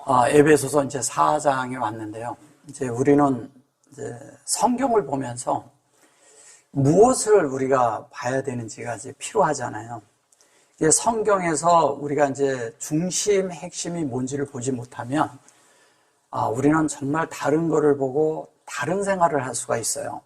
에베소서 이제 4장에 왔는데요. 이제 우리는 이제 성경을 보면서 무엇을 우리가 봐야 되는지가 이제 필요하잖아요. 이게 성경에서 우리가 이제 중심, 핵심이 뭔지를 보지 못하면 우리는 정말 다른 거를 보고 다른 생활을 할 수가 있어요.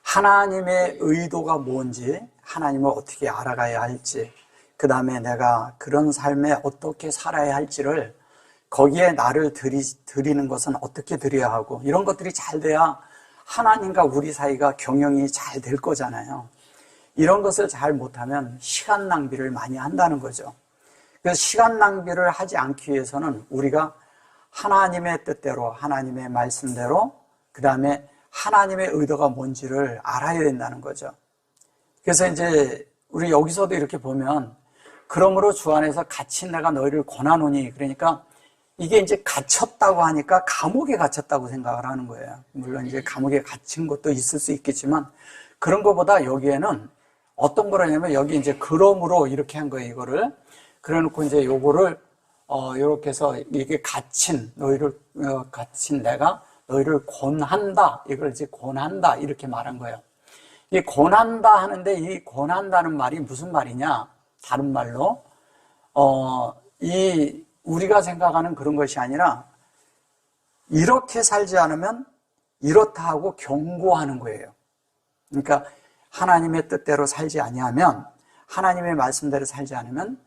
하나님의 의도가 뭔지, 하나님을 어떻게 알아가야 할지, 그 다음에 내가 그런 삶에 어떻게 살아야 할지를 거기에 나를 드리는 것은 어떻게 드려야 하고, 이런 것들이 잘 돼야 하나님과 우리 사이가 경영이 잘 될 거잖아요. 이런 것을 잘 못하면 시간 낭비를 많이 한다는 거죠. 그래서 시간 낭비를 하지 않기 위해서는 우리가 하나님의 뜻대로, 하나님의 말씀대로, 그 다음에 하나님의 의도가 뭔지를 알아야 된다는 거죠. 그래서 이제 우리 여기서도 이렇게 보면, 그러므로 주 안에서 갇힌 내가 너희를 권하노니, 그러니까 이게 이제 갇혔다고 하니까 감옥에 갇혔다고 생각을 하는 거예요. 물론 이제 감옥에 갇힌 것도 있을 수 있겠지만, 그런 것보다 여기에는 어떤 거라냐면, 여기 이제 그러므로 이렇게 한 거예요, 이거를. 그래 놓고 이제 요거를 이렇게 해서 이게 갇힌 내가 너희를 권한다, 이걸 이제 권한다 이렇게 말한 거예요. 이 권한다 하는데, 이 권한다는 말이 무슨 말이냐? 다른 말로 우리가 생각하는 그런 것이 아니라, 이렇게 살지 않으면 이렇다 하고 경고하는 거예요. 그러니까 하나님의 뜻대로 살지 아니하면, 하나님의 말씀대로 살지 않으면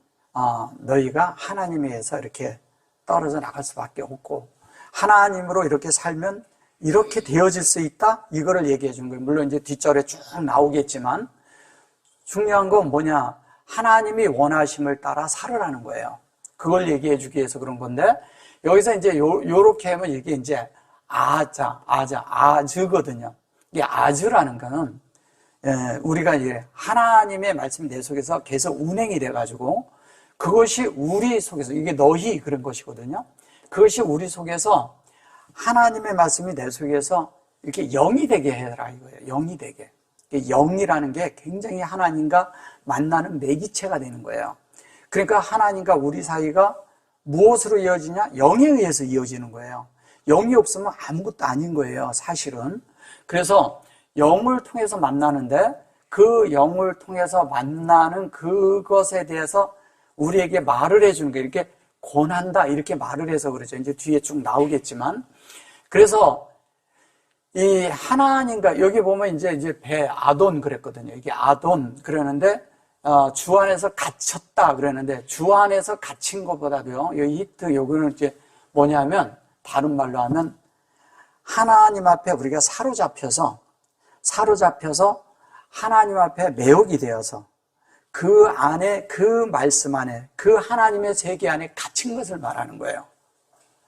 너희가 하나님에 의해서 이렇게 떨어져 나갈 수밖에 없고, 하나님으로 이렇게 살면 이렇게 되어질 수 있다, 이거를 얘기해 준 거예요. 물론 이제 뒷절에 쭉 나오겠지만, 중요한 건 뭐냐? 하나님이 원하심을 따라 살으라는 거예요. 그걸 얘기해 주기 위해서 그런 건데, 여기서 이제 요렇게 하면 이게 이제 아즈거든요. 이게 아즈라는 거는 우리가 이제 하나님의 말씀이 내 속에서 계속 운행이 돼가지고, 그것이 우리 속에서, 이게 너희 그런 것이거든요. 그것이 우리 속에서, 하나님의 말씀이 내 속에서 이렇게 영이 되게 해라 이거예요. 영이 되게. 영이라는 게 굉장히 하나님과 만나는 매기체가 되는 거예요. 그러니까 하나님과 우리 사이가 무엇으로 이어지냐? 영에 의해서 이어지는 거예요. 영이 없으면 아무것도 아닌 거예요, 사실은. 그래서 영을 통해서 만나는데, 그 영을 통해서 만나는 그것에 대해서 우리에게 말을 해주는 거예요. 이렇게 권한다, 이렇게 말을 해서 그러죠. 이제 뒤에 쭉 나오겠지만. 그래서 이 하나님과, 여기 보면 이제 배 아돈 그랬거든요. 이게 아돈 그러는데, 주 안에서 갇혔다 그러는데, 주 안에서 갇힌 것보다도요, 이 히트, 요거는 이제 뭐냐면, 다른 말로 하면, 하나님 앞에 우리가 사로잡혀서 하나님 앞에 매혹이 되어서, 그 안에, 그 말씀 안에, 그 하나님의 세계 안에 갇힌 것을 말하는 거예요.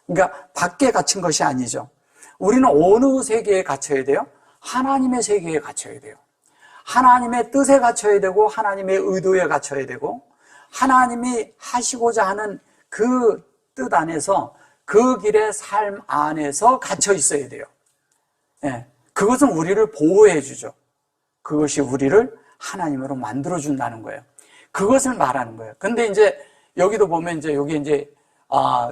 그러니까 밖에 갇힌 것이 아니죠. 우리는 어느 세계에 갇혀야 돼요? 하나님의 세계에 갇혀야 돼요. 하나님의 뜻에 갇혀야 되고, 하나님의 의도에 갇혀야 되고, 하나님이 하시고자 하는 그 뜻 안에서, 그 길의 삶 안에서 갇혀 있어야 돼요. 예, 그것은 우리를 보호해 주죠. 그것이 우리를 하나님으로 만들어준다는 거예요. 그것을 말하는 거예요. 근데 이제 여기도 보면 이제 여기 이제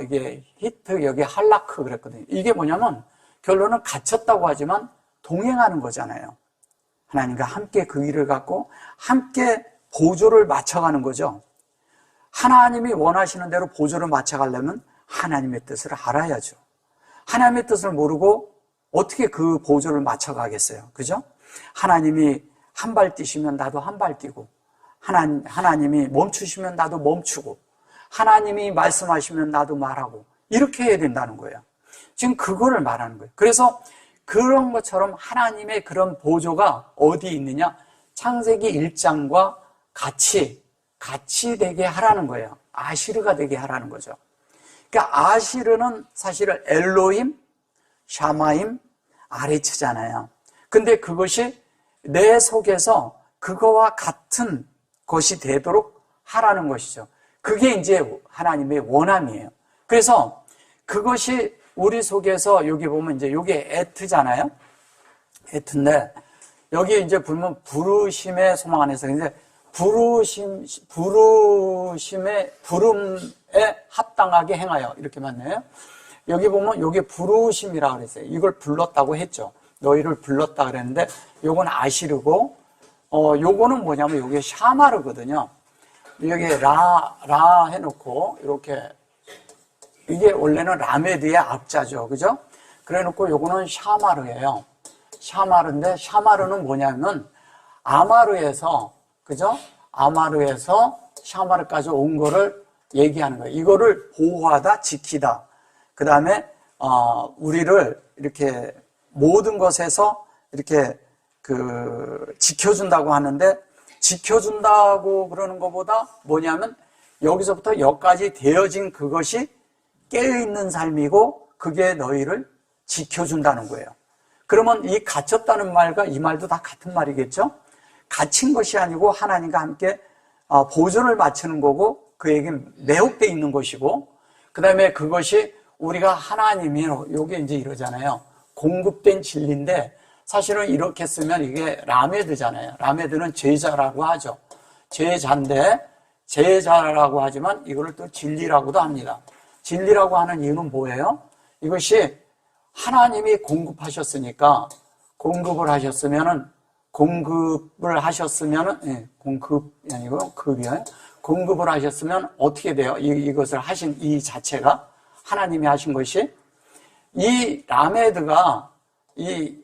이게 히트, 여기 할라크 그랬거든요. 이게 뭐냐면 결론은 갇혔다고 하지만 동행하는 거잖아요. 하나님과 함께 그 길을 갖고 함께 보조를 맞춰가는 거죠. 하나님이 원하시는 대로 보조를 맞춰가려면 하나님의 뜻을 알아야죠. 하나님의 뜻을 모르고 어떻게 그 보조를 맞춰가겠어요? 그죠? 하나님이 한 발 뛰시면 나도 한 발 뛰고, 하나님이 멈추시면 나도 멈추고, 하나님이 말씀하시면 나도 말하고, 이렇게 해야 된다는 거예요. 지금 그거를 말하는 거예요. 그래서 그런 것처럼 하나님의 그런 보조가 어디 있느냐? 창세기 1장과 같이 되게 하라는 거예요. 아시르가 되게 하라는 거죠. 그러니까 아시르는 사실은 엘로힘, 샤마임, 아레츠잖아요. 근데 그것이 내 속에서 그거와 같은 것이 되도록 하라는 것이죠. 그게 이제 하나님의 원함이에요. 그래서 그것이 우리 속에서, 여기 보면 이제 이게 에트잖아요. 에트인데, 여기 이제 보면 부르심의 소망 안에서, 이제 부름에 합당하게 행하여. 이렇게 맞네요. 여기 보면 요게 부르심이라고 그랬어요. 이걸 불렀다고 했죠. 너희를 불렀다 그랬는데 요건 아시르고, 요거는 뭐냐면 요게 샤마르거든요. 여기 라 해놓고 이렇게, 이게 원래는 라메드의 앞자죠. 그죠? 그래 놓고 요거는 샤마르예요. 샤마르인데, 샤마르는 뭐냐면 아마르에서, 그죠? 아마르에서 샤마르까지 온 거를 얘기하는 거예요. 이거를 보호하다, 지키다. 그 다음에 우리를 이렇게 모든 것에서 이렇게 지켜준다고 하는데, 지켜준다고 그러는 것보다 뭐냐면 여기서부터 여기까지 되어진 그것이 깨어있는 삶이고 그게 너희를 지켜준다는 거예요. 그러면 이 갇혔다는 말과 이 말도 다 같은 말이겠죠? 갇힌 것이 아니고 하나님과 함께 보존을 맞추는 거고 그에게 매혹되어 있는 것이고, 그 다음에 그것이 우리가 하나님이, 요게 이제 이러잖아요. 공급된 진리인데 사실은 이렇게 쓰면 이게 라메드잖아요. 라메드는 제자라고 하죠. 제자인데, 제자라고 하지만 이거를 또 진리라고도 합니다. 진리라고 하는 이유는 뭐예요? 이것이 하나님이 공급을 하셨으면은 공급이 아니고 급이에요. 공급을 하셨으면 어떻게 돼요? 이것을 하신 이 자체가 하나님이 하신 것이, 이 라메드가 이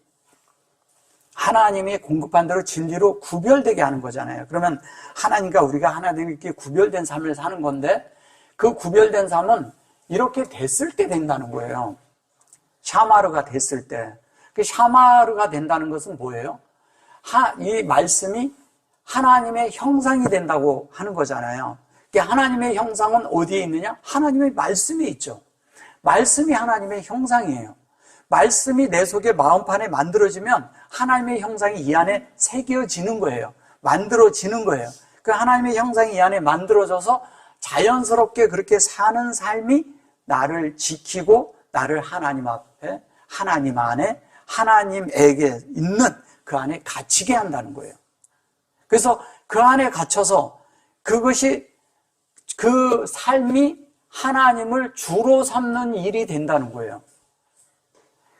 하나님이 공급한 대로 진리로 구별되게 하는 거잖아요. 그러면 하나님과 우리가 하나님이 이렇게 구별된 삶을 사는 건데, 그 구별된 삶은 이렇게 됐을 때 된다는 거예요. 샤마르가 됐을 때. 그 샤마르가 된다는 것은 뭐예요? 이 말씀이 하나님의 형상이 된다고 하는 거잖아요. 하나님의 형상은 어디에 있느냐? 하나님의 말씀에 있죠. 말씀이 하나님의 형상이에요. 말씀이 내 속에 마음판에 만들어지면 하나님의 형상이 이 안에 새겨지는 거예요. 만들어지는 거예요. 그 하나님의 형상이 이 안에 만들어져서 자연스럽게 그렇게 사는 삶이 나를 지키고 나를 하나님 앞에, 하나님 안에, 하나님에게 있는 그 안에 갇히게 한다는 거예요. 그래서 그 안에 갇혀서 그것이, 그 삶이 하나님을 주로 삼는 일이 된다는 거예요.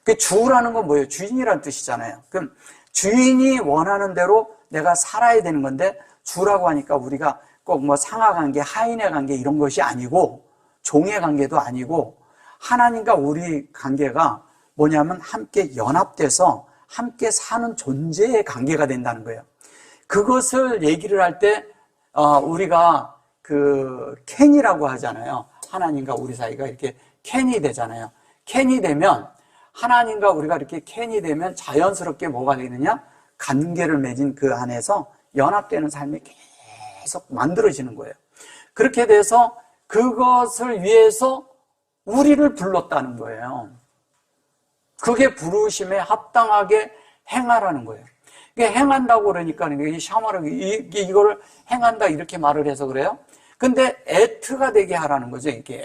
그 주라는 건 뭐예요? 주인이라는 뜻이잖아요. 그럼 주인이 원하는 대로 내가 살아야 되는 건데, 주라고 하니까 우리가 꼭 뭐 상하 관계, 하인의 관계 이런 것이 아니고, 종의 관계도 아니고, 하나님과 우리 관계가 뭐냐면 함께 연합돼서 함께 사는 존재의 관계가 된다는 거예요. 그것을 얘기를 할 때 우리가 캔이라고 하잖아요. 하나님과 우리 사이가 이렇게 캔이 되잖아요. 캔이 되면, 하나님과 우리가 이렇게 캔이 되면 자연스럽게 뭐가 되느냐? 관계를 맺은 그 안에서 연합되는 삶이 계속 만들어지는 거예요. 그렇게 돼서 그것을 위해서 우리를 불렀다는 거예요. 그게 부르심에 합당하게 행하라는 거예요. 이게 행한다고 그러니까 이 샤마르, 이거를 행한다 이렇게 말을 해서 그래요. 근데 애트가 되게 하라는 거죠. 이게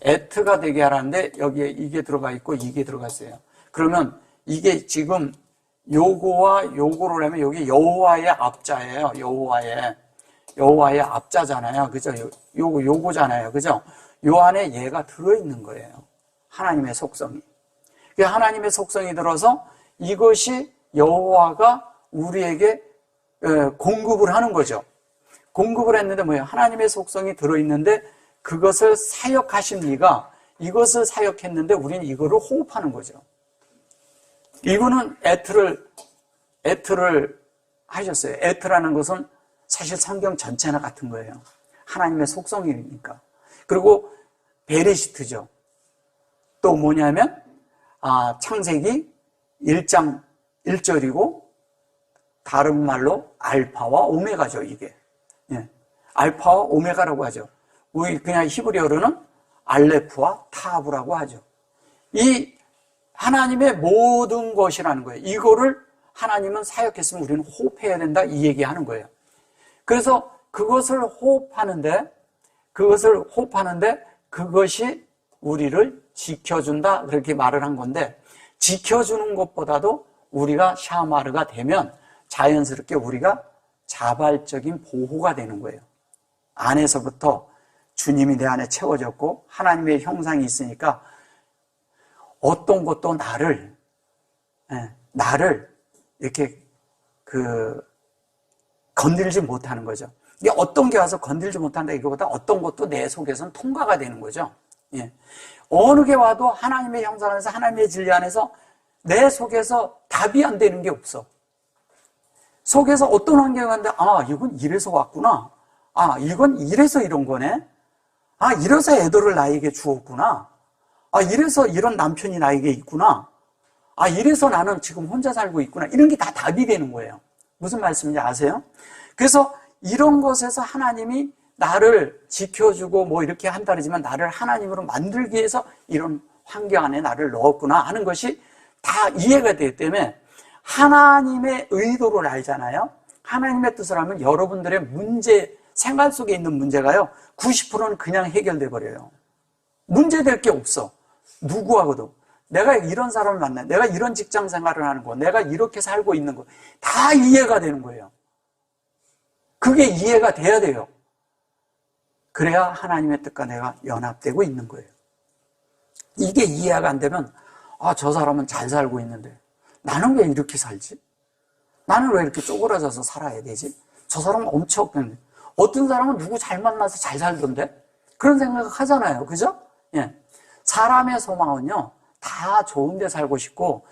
애트가 되게 하라는데 여기에 이게 들어가 있고 이게 들어가 있어요. 그러면 이게 지금 요거와 요거를 하면 여기 여호와의 앞자예요. 여호와의 앞자잖아요. 그죠? 요거잖아요. 그죠? 요 안에 얘가 들어있는 거예요. 하나님의 속성이. 하나님의 속성이 들어서 이것이 여호와가 우리에게 공급을 하는 거죠. 공급을 했는데 뭐예요? 하나님의 속성이 들어있는데 그것을 사역하신 이가 이것을 사역했는데 우리는 이거를 호흡하는 거죠. 이거는 애트를 하셨어요. 애트라는 것은 사실 성경 전체나 같은 거예요. 하나님의 속성이니까. 그리고 베레시트죠. 또 뭐냐면 창세기 1장 1절이고 다른 말로 알파와 오메가죠. 이게 알파와 오메가라고 하죠. 우리 그냥 히브리어로는 알레프와 타브라고 하죠. 이 하나님의 모든 것이라는 거예요. 이거를 하나님은 사역했으면 우리는 호흡해야 된다 이 얘기하는 거예요. 그래서 그것을 호흡하는데 그것이 우리를 지켜준다 그렇게 말을 한 건데, 지켜주는 것보다도 우리가 샤마르가 되면 자연스럽게 우리가 자발적인 보호가 되는 거예요. 안에서부터 주님이 내 안에 채워졌고 하나님의 형상이 있으니까 어떤 것도 나를 이렇게 건들지 못하는 거죠. 이게 어떤 게 와서 건들지 못한다 이거보다 어떤 것도 내 속에서는 통과가 되는 거죠. 예. 어느 게 와도 하나님의 형상 안에서 하나님의 진리 안에서 내 속에서 답이 안 되는 게 없어. 속에서 어떤 환경이 왔는데 이건 이래서 왔구나. 이건 이래서 이런 거네. 이래서 애들을 나에게 주었구나. 이래서 이런 남편이 나에게 있구나. 이래서 나는 지금 혼자 살고 있구나. 이런 게 다 답이 되는 거예요. 무슨 말씀인지 아세요? 그래서 이런 것에서 하나님이 나를 지켜주고 뭐 이렇게 한다 그러지만 나를 하나님으로 만들기 위해서 이런 환경 안에 나를 넣었구나 하는 것이 다 이해가 되기 때문에 하나님의 의도를 알잖아요. 하나님의 뜻을 알면 여러분들의 문제, 생활 속에 있는 문제가요 90%는 그냥 해결돼 버려요. 문제될 게 없어. 누구하고도. 내가 이런 사람을 만나, 내가 이런 직장 생활을 하는 거, 내가 이렇게 살고 있는 거 다 이해가 되는 거예요. 그게 이해가 돼야 돼요. 그래야 하나님의 뜻과 내가 연합되고 있는 거예요. 이게 이해가 안 되면 저 사람은 잘 살고 있는데 나는 왜 이렇게 살지? 나는 왜 이렇게 쪼그라져서 살아야 되지? 저 사람은 엄청 없는데 어떤 사람은 누구 잘 만나서 잘 살던데? 그런 생각을 하잖아요. 그죠? 예. 사람의 소망은요 다 좋은 데 살고 싶고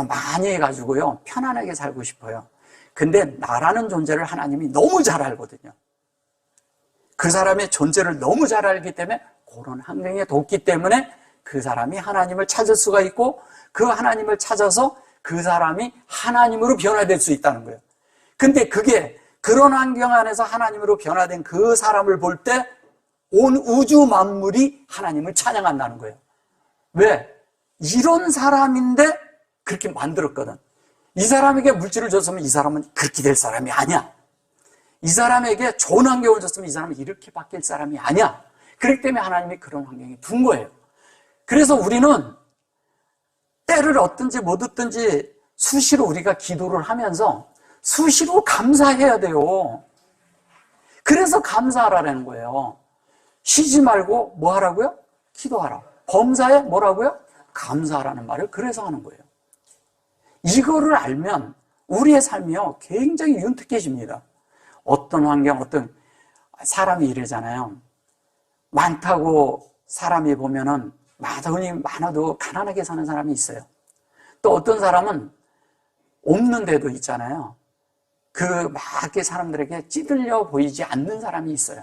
많이 해가지고요 편안하게 살고 싶어요. 근데 나라는 존재를 하나님이 너무 잘 알거든요. 그 사람의 존재를 너무 잘 알기 때문에 그런 환경에 뒀기 때문에 그 사람이 하나님을 찾을 수가 있고 그 하나님을 찾아서 그 사람이 하나님으로 변화될 수 있다는 거예요. 근데 그게 그런 환경 안에서 하나님으로 변화된 그 사람을 볼 때 온 우주 만물이 하나님을 찬양한다는 거예요. 왜? 이런 사람인데 그렇게 만들었거든. 이 사람에게 물질을 줬으면 이 사람은 그렇게 될 사람이 아니야. 이 사람에게 좋은 환경을 줬으면 이 사람은 이렇게 바뀔 사람이 아니야. 그렇기 때문에 하나님이 그런 환경에 둔 거예요. 그래서 우리는 때를 얻든지 못 얻든지 수시로 우리가 기도를 하면서 수시로 감사해야 돼요. 그래서 감사하라는 거예요. 쉬지 말고 뭐 하라고요? 기도하라. 범사에 뭐라고요? 감사하라는 말을 그래서 하는 거예요. 이거를 알면 우리의 삶이요 굉장히 윤택해집니다. 어떤 환경, 어떤 사람이 이러잖아요. 많다고 사람이 보면은 돈이 많아도 가난하게 사는 사람이 있어요. 또 어떤 사람은 없는 데도 있잖아요. 막 사람들에게 찌들려 보이지 않는 사람이 있어요.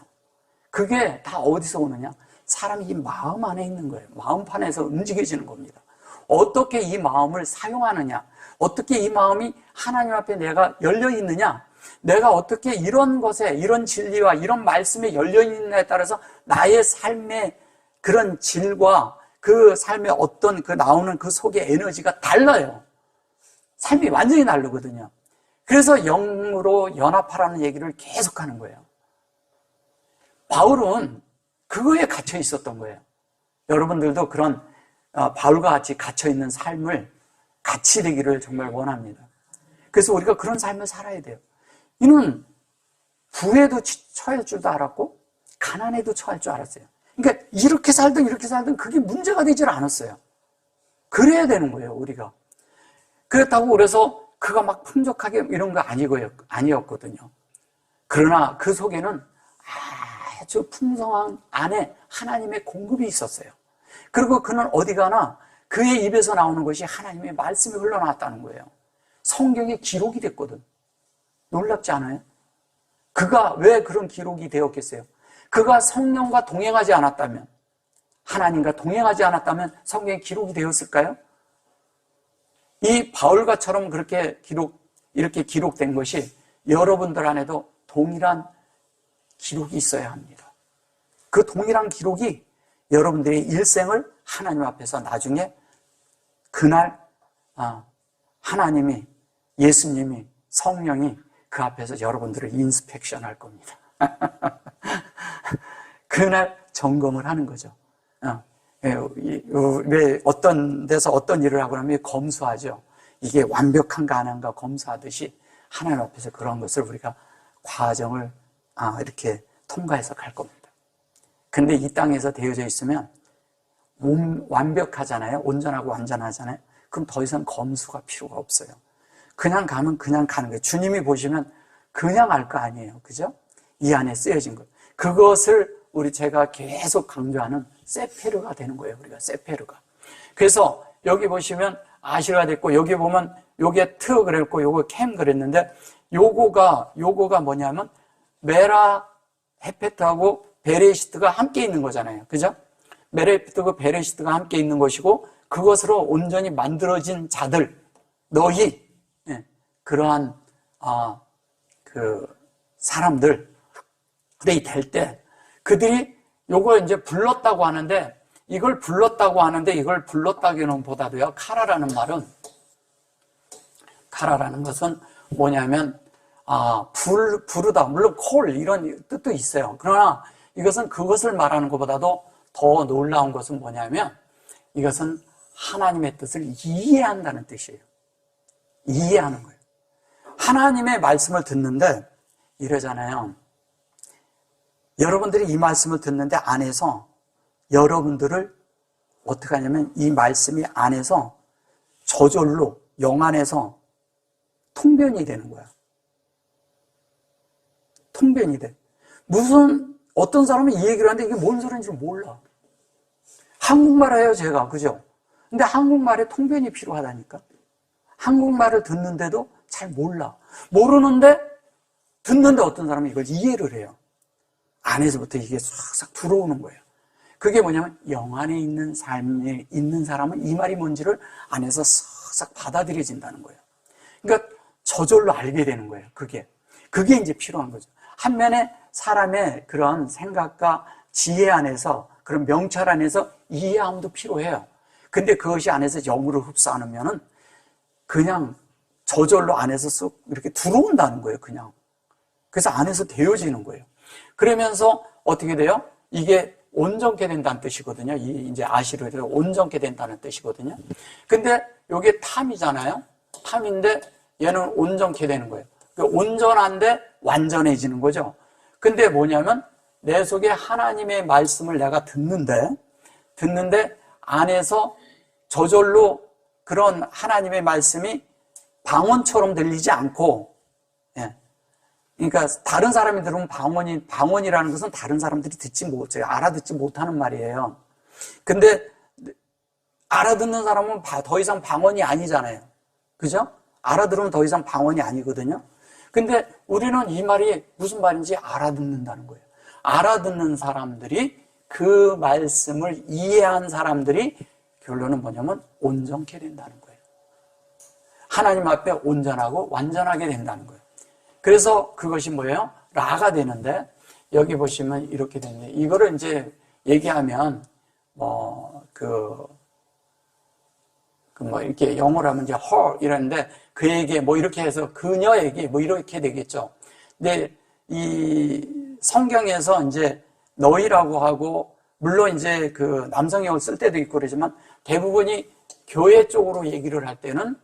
그게 다 어디서 오느냐? 사람이 이 마음 안에 있는 거예요. 마음판에서 움직여지는 겁니다. 어떻게 이 마음을 사용하느냐? 어떻게 이 마음이 하나님 앞에 내가 열려 있느냐? 내가 어떻게 이런 것에, 이런 진리와 이런 말씀에 열려 있느냐에 따라서 나의 삶의 그런 질과 그 삶의 어떤 나오는 그 속의 에너지가 달라요. 삶이 완전히 다르거든요. 그래서 영으로 연합하라는 얘기를 계속 하는 거예요. 바울은 그거에 갇혀 있었던 거예요. 여러분들도 그런 바울과 같이 갇혀 있는 삶을 같이 되기를 정말 원합니다. 그래서 우리가 그런 삶을 살아야 돼요. 이는 부에도 처할 줄도 알았고 가난에도 처할 줄 알았어요. 그러니까 이렇게 살든 그게 문제가 되질 않았어요. 그래야 되는 거예요, 우리가. 그렇다고 그래서 그가 막 풍족하게 이런 거 아니었거든요. 그러나 그 속에는 아주 풍성한 안에 하나님의 공급이 있었어요. 그리고 그는 어디 가나 그의 입에서 나오는 것이 하나님의 말씀이 흘러나왔다는 거예요. 성경에 기록이 됐거든. 놀랍지 않아요? 그가 왜 그런 기록이 되었겠어요? 그가 성령과 동행하지 않았다면, 하나님과 동행하지 않았다면 성경에 기록이 되었을까요? 이 바울과처럼 이렇게 기록된 것이 여러분들 안에도 동일한 기록이 있어야 합니다. 그 동일한 기록이 여러분들의 일생을 하나님 앞에서 나중에 그날 하나님이, 예수님이, 성령이 그 앞에서 여러분들을 인스펙션 할 겁니다. 그날 점검을 하는 거죠. 왜 어떤 데서 어떤 일을 하고 나면 검수하죠. 이게 완벽한가 안 한가 검수하듯이 하나님 앞에서 그런 것을 우리가 과정을 이렇게 통과해서 갈 겁니다. 근데 이 땅에서 되어져 있으면 몸 완벽하잖아요. 온전하고 완전하잖아요. 그럼 더 이상 검수가 필요가 없어요. 그냥 가면 그냥 가는 거예요. 주님이 보시면 그냥 알 거 아니에요. 그죠? 이 안에 쓰여진 것. 그것을 제가 계속 강조하는 세페르가 되는 거예요. 우리가 세페르가. 그래서 여기 보시면 아시르가 됐고, 여기 보면 요게 트 그랬고, 요거 캠 그랬는데, 요거가 뭐냐면 메라 헤페트하고 베레시트가 함께 있는 거잖아요. 그죠? 메레헤페트하고 베레시트가 함께 있는 것이고, 그것으로 온전히 만들어진 자들, 너희, 그러한 그 사람들이 될 때, 그들이 요걸 이제 불렀다고 하는데, 이걸 불렀다기는 보다도요, 카라라는 것은 뭐냐면, 부르다, 물론 콜, 이런 뜻도 있어요. 그러나 이것은 그것을 말하는 것보다도 더 놀라운 것은 뭐냐면, 이것은 하나님의 뜻을 이해한다는 뜻이에요. 이해하는 거예요. 하나님의 말씀을 듣는데, 이러잖아요. 여러분들이 이 말씀을 듣는데 안에서 여러분들을 어떻게 하냐면 이 말씀이 안에서 저절로 영 안에서 통변이 되는 거야. 통변이 돼. 어떤 사람은 이 얘기를 하는데 이게 뭔 소리인지 몰라. 한국말 해요, 제가. 그죠? 근데 한국말에 통변이 필요하다니까. 한국말을 듣는데도 잘 몰라. 모르는데 듣는데 어떤 사람은 이걸 이해를 해요. 안에서부터 이게 싹싹 들어오는 거예요. 그게 뭐냐면 영 안에 있는 삶에 있는 사람은 이 말이 뭔지를 안에서 싹싹 받아들여진다는 거예요. 그러니까 저절로 알게 되는 거예요. 그게 이제 필요한 거죠. 한면에 사람의 그런 생각과 지혜 안에서 그런 명찰 안에서 이해함도 필요해요. 근데 그것이 안에서 영으로 흡수 않으면은 그냥 저절로 안에서 쑥 이렇게 들어온다는 거예요. 그냥. 그래서 안에서 되어지는 거예요. 그러면서 어떻게 돼요? 이게 온전케 된다는 뜻이거든요. 이제 아시르가 온전케 된다는 뜻이거든요. 근데 이게 탐이잖아요. 탐인데 얘는 온전케 되는 거예요. 온전한데 완전해지는 거죠. 근데 뭐냐면 내 속에 하나님의 말씀을 내가 듣는데 안에서 저절로 그런 하나님의 말씀이 방언처럼 들리지 않고, 그러니까 다른 사람이 들으면 방언이라는 것은 다른 사람들이 알아듣지 못하는 말이에요. 근데 알아듣는 사람은 더 이상 방언이 아니잖아요. 그죠? 알아들으면 더 이상 방언이 아니거든요. 근데 우리는 이 말이 무슨 말인지 알아듣는다는 거예요. 알아듣는 사람들이 그 말씀을 이해한 사람들이 결론은 뭐냐면 온전케 된다는 거예요. 하나님 앞에 온전하고 완전하게 된다는 거예요. 그래서 그것이 뭐예요? 라가 되는데 여기 보시면 이렇게 되는데 이거를 이제 얘기하면 이렇게 영어로 하면 이제 her 이러는데 그에게 이렇게 해서 그녀에게 이렇게 되겠죠. 근데 이 성경에서 이제 너희라고 하고 물론 이제 그 남성형을 쓸 때도 있고 그러지만 대부분이 교회 쪽으로 얘기를 할 때는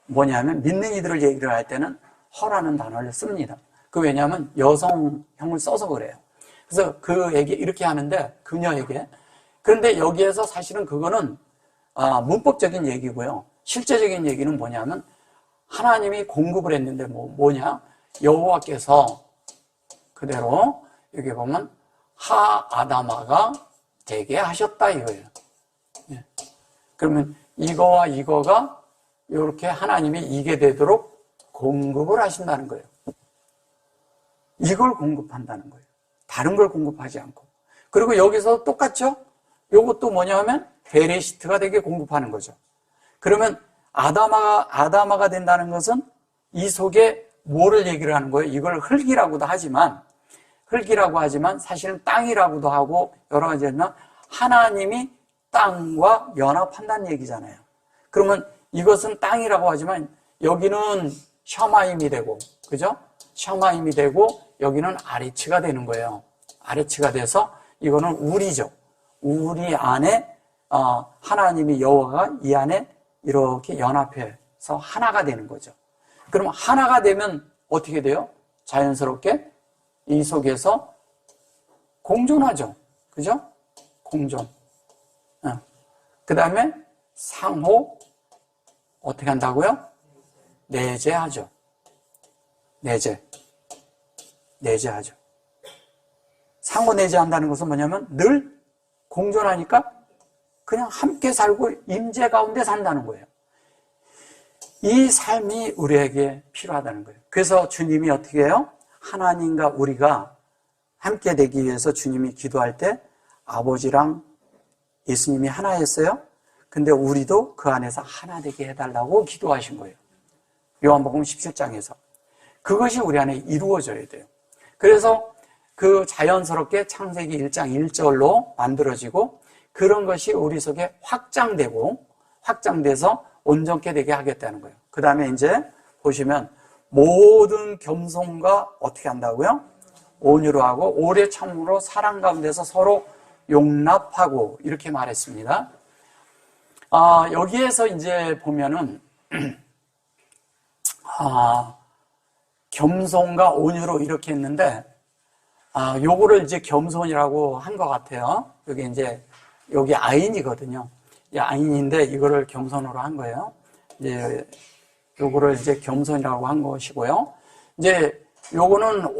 뭐냐면 믿는 이들을 얘기를 할 때는 허라는 단어를 씁니다. 왜냐하면 여성형을 써서 그래요. 그래서 그에게 이렇게 하는데 그녀에게. 그런데 여기에서 사실은 그거는 문법적인 얘기고요. 실제적인 얘기는 뭐냐면 하나님이 공급을 했는데 뭐냐? 여호와께서 그대로 여기 보면 아다마가 되게 하셨다 이거예요. 그러면 이거와 이거가 이렇게 하나님이 이게 되도록 공급을 하신다는 거예요. 이걸 공급한다는 거예요. 다른 걸 공급하지 않고. 그리고 여기서 똑같죠? 이것도 뭐냐면 베레시트가 되게 공급하는 거죠. 그러면 아다마가 된다는 것은 이 속에 뭐를 얘기를 하는 거예요? 이걸 흙이라고 하지만 사실은 땅이라고도 하고 여러 가지 했나 하나님이 땅과 연합한다는 얘기잖아요. 그러면 이것은 땅이라고 하지만 여기는 샤마임이 되고, 그죠? 샤마임이 되고 여기는 아레치가 되는 거예요. 아레치가 돼서 이거는 우리죠. 우리 안에 하나님이 여호와가 이 안에 이렇게 연합해서 하나가 되는 거죠. 그럼 하나가 되면 어떻게 돼요? 자연스럽게 이 속에서 공존하죠. 그죠? 공존. 그 다음에 상호 어떻게 한다고요? 내재하죠. 내재하죠. 상호 내재한다는 것은 뭐냐면 늘 공존하니까 그냥 함께 살고 임재 가운데 산다는 거예요. 이 삶이 우리에게 필요하다는 거예요. 그래서 주님이 어떻게 해요? 하나님과 우리가 함께 되기 위해서 주님이 기도할 때 아버지랑 예수님이 하나였어요. 근데 우리도 그 안에서 하나 되게 해달라고 기도하신 거예요. 요한복음 17장에서. 그것이 우리 안에 이루어져야 돼요. 그래서 그 자연스럽게 창세기 1장 1절로 만들어지고 그런 것이 우리 속에 확장돼서 온전케 되게 하겠다는 거예요. 그 다음에 이제 보시면 모든 겸손과 어떻게 한다고요? 온유로 하고 오래 참으로 사랑 가운데서 서로 용납하고 이렇게 말했습니다. 여기에서 이제 보면은 겸손과 온유로 이렇게 했는데 요거를 이제 겸손이라고 한 것 같아요. 여기 아인이거든요. 아인인데 이거를 겸손으로 한 거예요. 이제 요거를 이제 겸손이라고 한 것이고요. 이제 요거는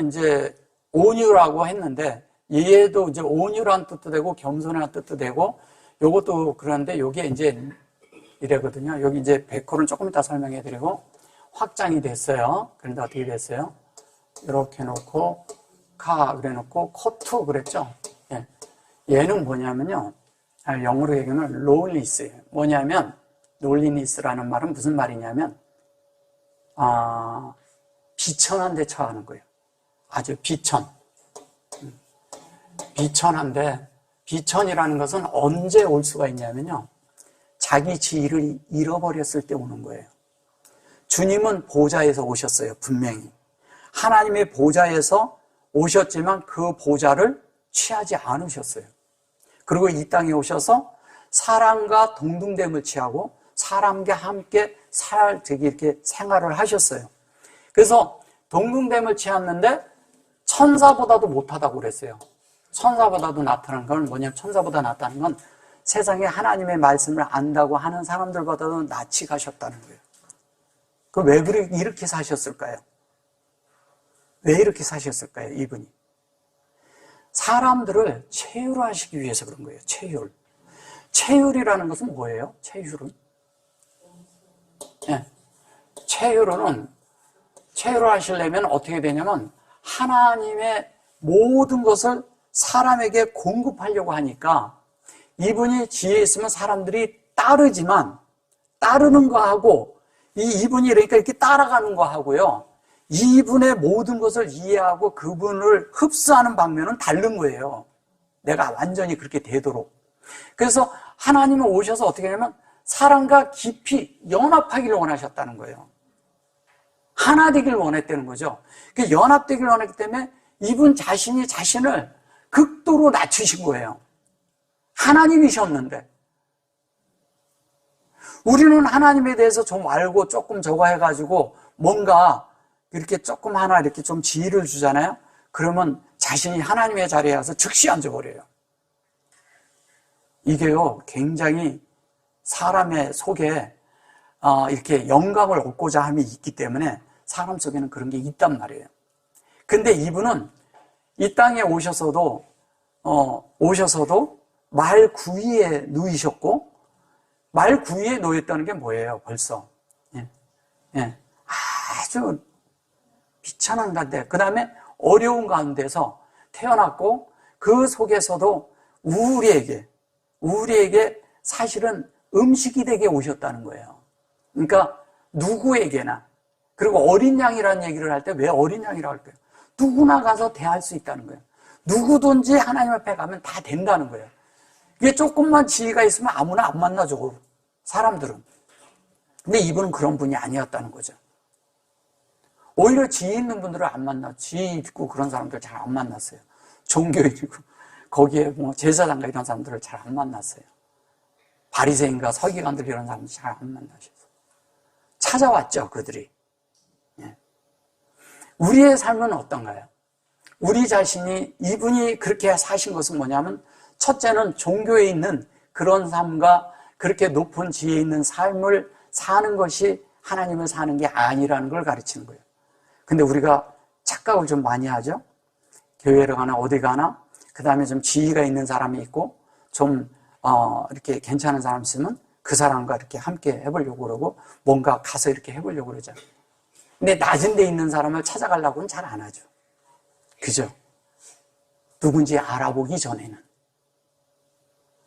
이제 온유라고 했는데 얘도 이제 온유란 뜻도 되고 겸손이란 뜻도 되고 요것도 그런데 요게 이제 이래거든요. 여기 이제 백호는 조금 이따 설명해 드리고 확장이 됐어요. 그런데 어떻게 됐어요? 이렇게 놓고 그래 놓고 코투 그랬죠. 예. 얘는 뭐냐면요. 영어로 얘기하면 롤리스예요. 뭐냐면 롤리니스라는 말은 무슨 말이냐면 비천한 데 처하는 거예요. 아주 비천한데 비천이라는 것은 언제 올 수가 있냐면요. 자기 지위를 잃어버렸을 때 오는 거예요. 주님은 보좌에서 오셨어요. 분명히. 하나님의 보좌에서 오셨지만 그 보좌를 취하지 않으셨어요. 그리고 이 땅에 오셔서 사람과 동등됨을 취하고 사람과 함께 이렇게 생활을 하셨어요. 그래서 동등됨을 취했는데 천사보다도 못하다고 그랬어요. 천사보다도 낫다는 건 뭐냐면 천사보다 낫다는 건 세상에 하나님의 말씀을 안다고 하는 사람들보다도 낫이 가셨다는 거예요. 왜 이렇게 사셨을까요? 왜 이렇게 사셨을까요? 이분이. 사람들을 체휼하시기 위해서 그런 거예요. 체휼. 체휼이라는 것은 뭐예요? 체휼은? 네. 체휼을 하시려면 어떻게 되냐면 하나님의 모든 것을 사람에게 공급하려고 하니까 이분이 지혜에 있으면 사람들이 따르지만 따르는 거하고 이분이 그러니까 이렇게 따라가는 거하고요. 이분의 모든 것을 이해하고 그분을 흡수하는 방면은 다른 거예요. 내가 완전히 그렇게 되도록. 그래서 하나님은 오셔서 어떻게 하냐면 사람과 깊이 연합하기를 원하셨다는 거예요. 하나 되기를 원했다는 거죠. 그 연합되기를 원했기 때문에 이분 자신이 자신을 극도로 낮추신 거예요. 하나님이셨는데. 우리는 하나님에 대해서 좀 알고 조금 저거 해가지고 뭔가 이렇게 조금 하나 이렇게 좀 지위를 주잖아요. 그러면 자신이 하나님의 자리에 와서 즉시 앉아버려요. 이게요, 굉장히 사람의 속에 이렇게 영감을 얻고자 함이 있기 때문에 사람 속에는 그런 게 있단 말이에요. 근데 이분은 이 땅에 오셔서도 말 구위에 누이셨고, 말 구위에 놓였다는 게 뭐예요, 벌써? 예. 아주 비천한 가운데, 그 다음에 어려운 가운데서 태어났고, 그 속에서도 우리에게 사실은 음식이 되게 오셨다는 거예요. 그러니까 누구에게나, 그리고 어린 양이라는 얘기를 할 때 왜 어린 양이라고 할까요? 누구나 가서 대할 수 있다는 거예요. 누구든지 하나님 앞에 가면 다 된다는 거예요. 이게 조금만 지혜가 있으면 아무나 안 만나죠, 사람들은. 근데 이분은 그런 분이 아니었다는 거죠. 오히려 지혜 있는 분들을 안 만나, 지혜 있고 그런 사람들 잘 안 만났어요. 종교인이고, 거기에 뭐 제사장과 이런 사람들을 잘 안 만났어요. 바리새인과 서기관들 이런 사람들 잘 안 만나셨어요. 찾아왔죠, 그들이. 예. 우리의 삶은 어떤가요? 우리 자신이 이분이 그렇게 사신 것은 뭐냐면 첫째는 종교에 있는 그런 삶과 그렇게 높은 지혜에 있는 삶을 사는 것이 하나님을 사는 게 아니라는 걸 가르치는 거예요. 근데 우리가 착각을 좀 많이 하죠. 교회를 가나 어디 가나 그 다음에 좀 지위가 있는 사람이 있고 좀 이렇게 괜찮은 사람 있으면 그 사람과 이렇게 함께 해보려고 그러고 뭔가 가서 이렇게 해보려고 그러잖아요. 근데 낮은 데 있는 사람을 찾아가려고는 잘 안 하죠. 그죠? 누군지 알아보기 전에는.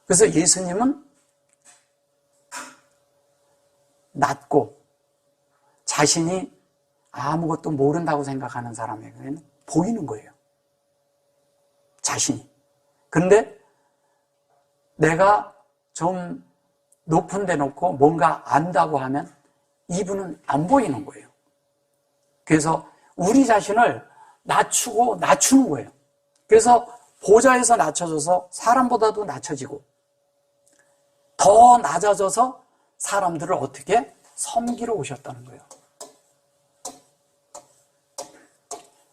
그래서 예수님은 낮고 자신이 아무것도 모른다고 생각하는 사람에게는 보이는 거예요. 자신이. 근데 내가 좀 높은 데 놓고 뭔가 안다고 하면 이분은 안 보이는 거예요. 그래서 우리 자신을 낮추고 낮추는 거예요. 그래서 보좌에서 낮춰져서 사람보다도 낮춰지고 더 낮아져서 사람들을 어떻게 섬기러 오셨다는 거예요.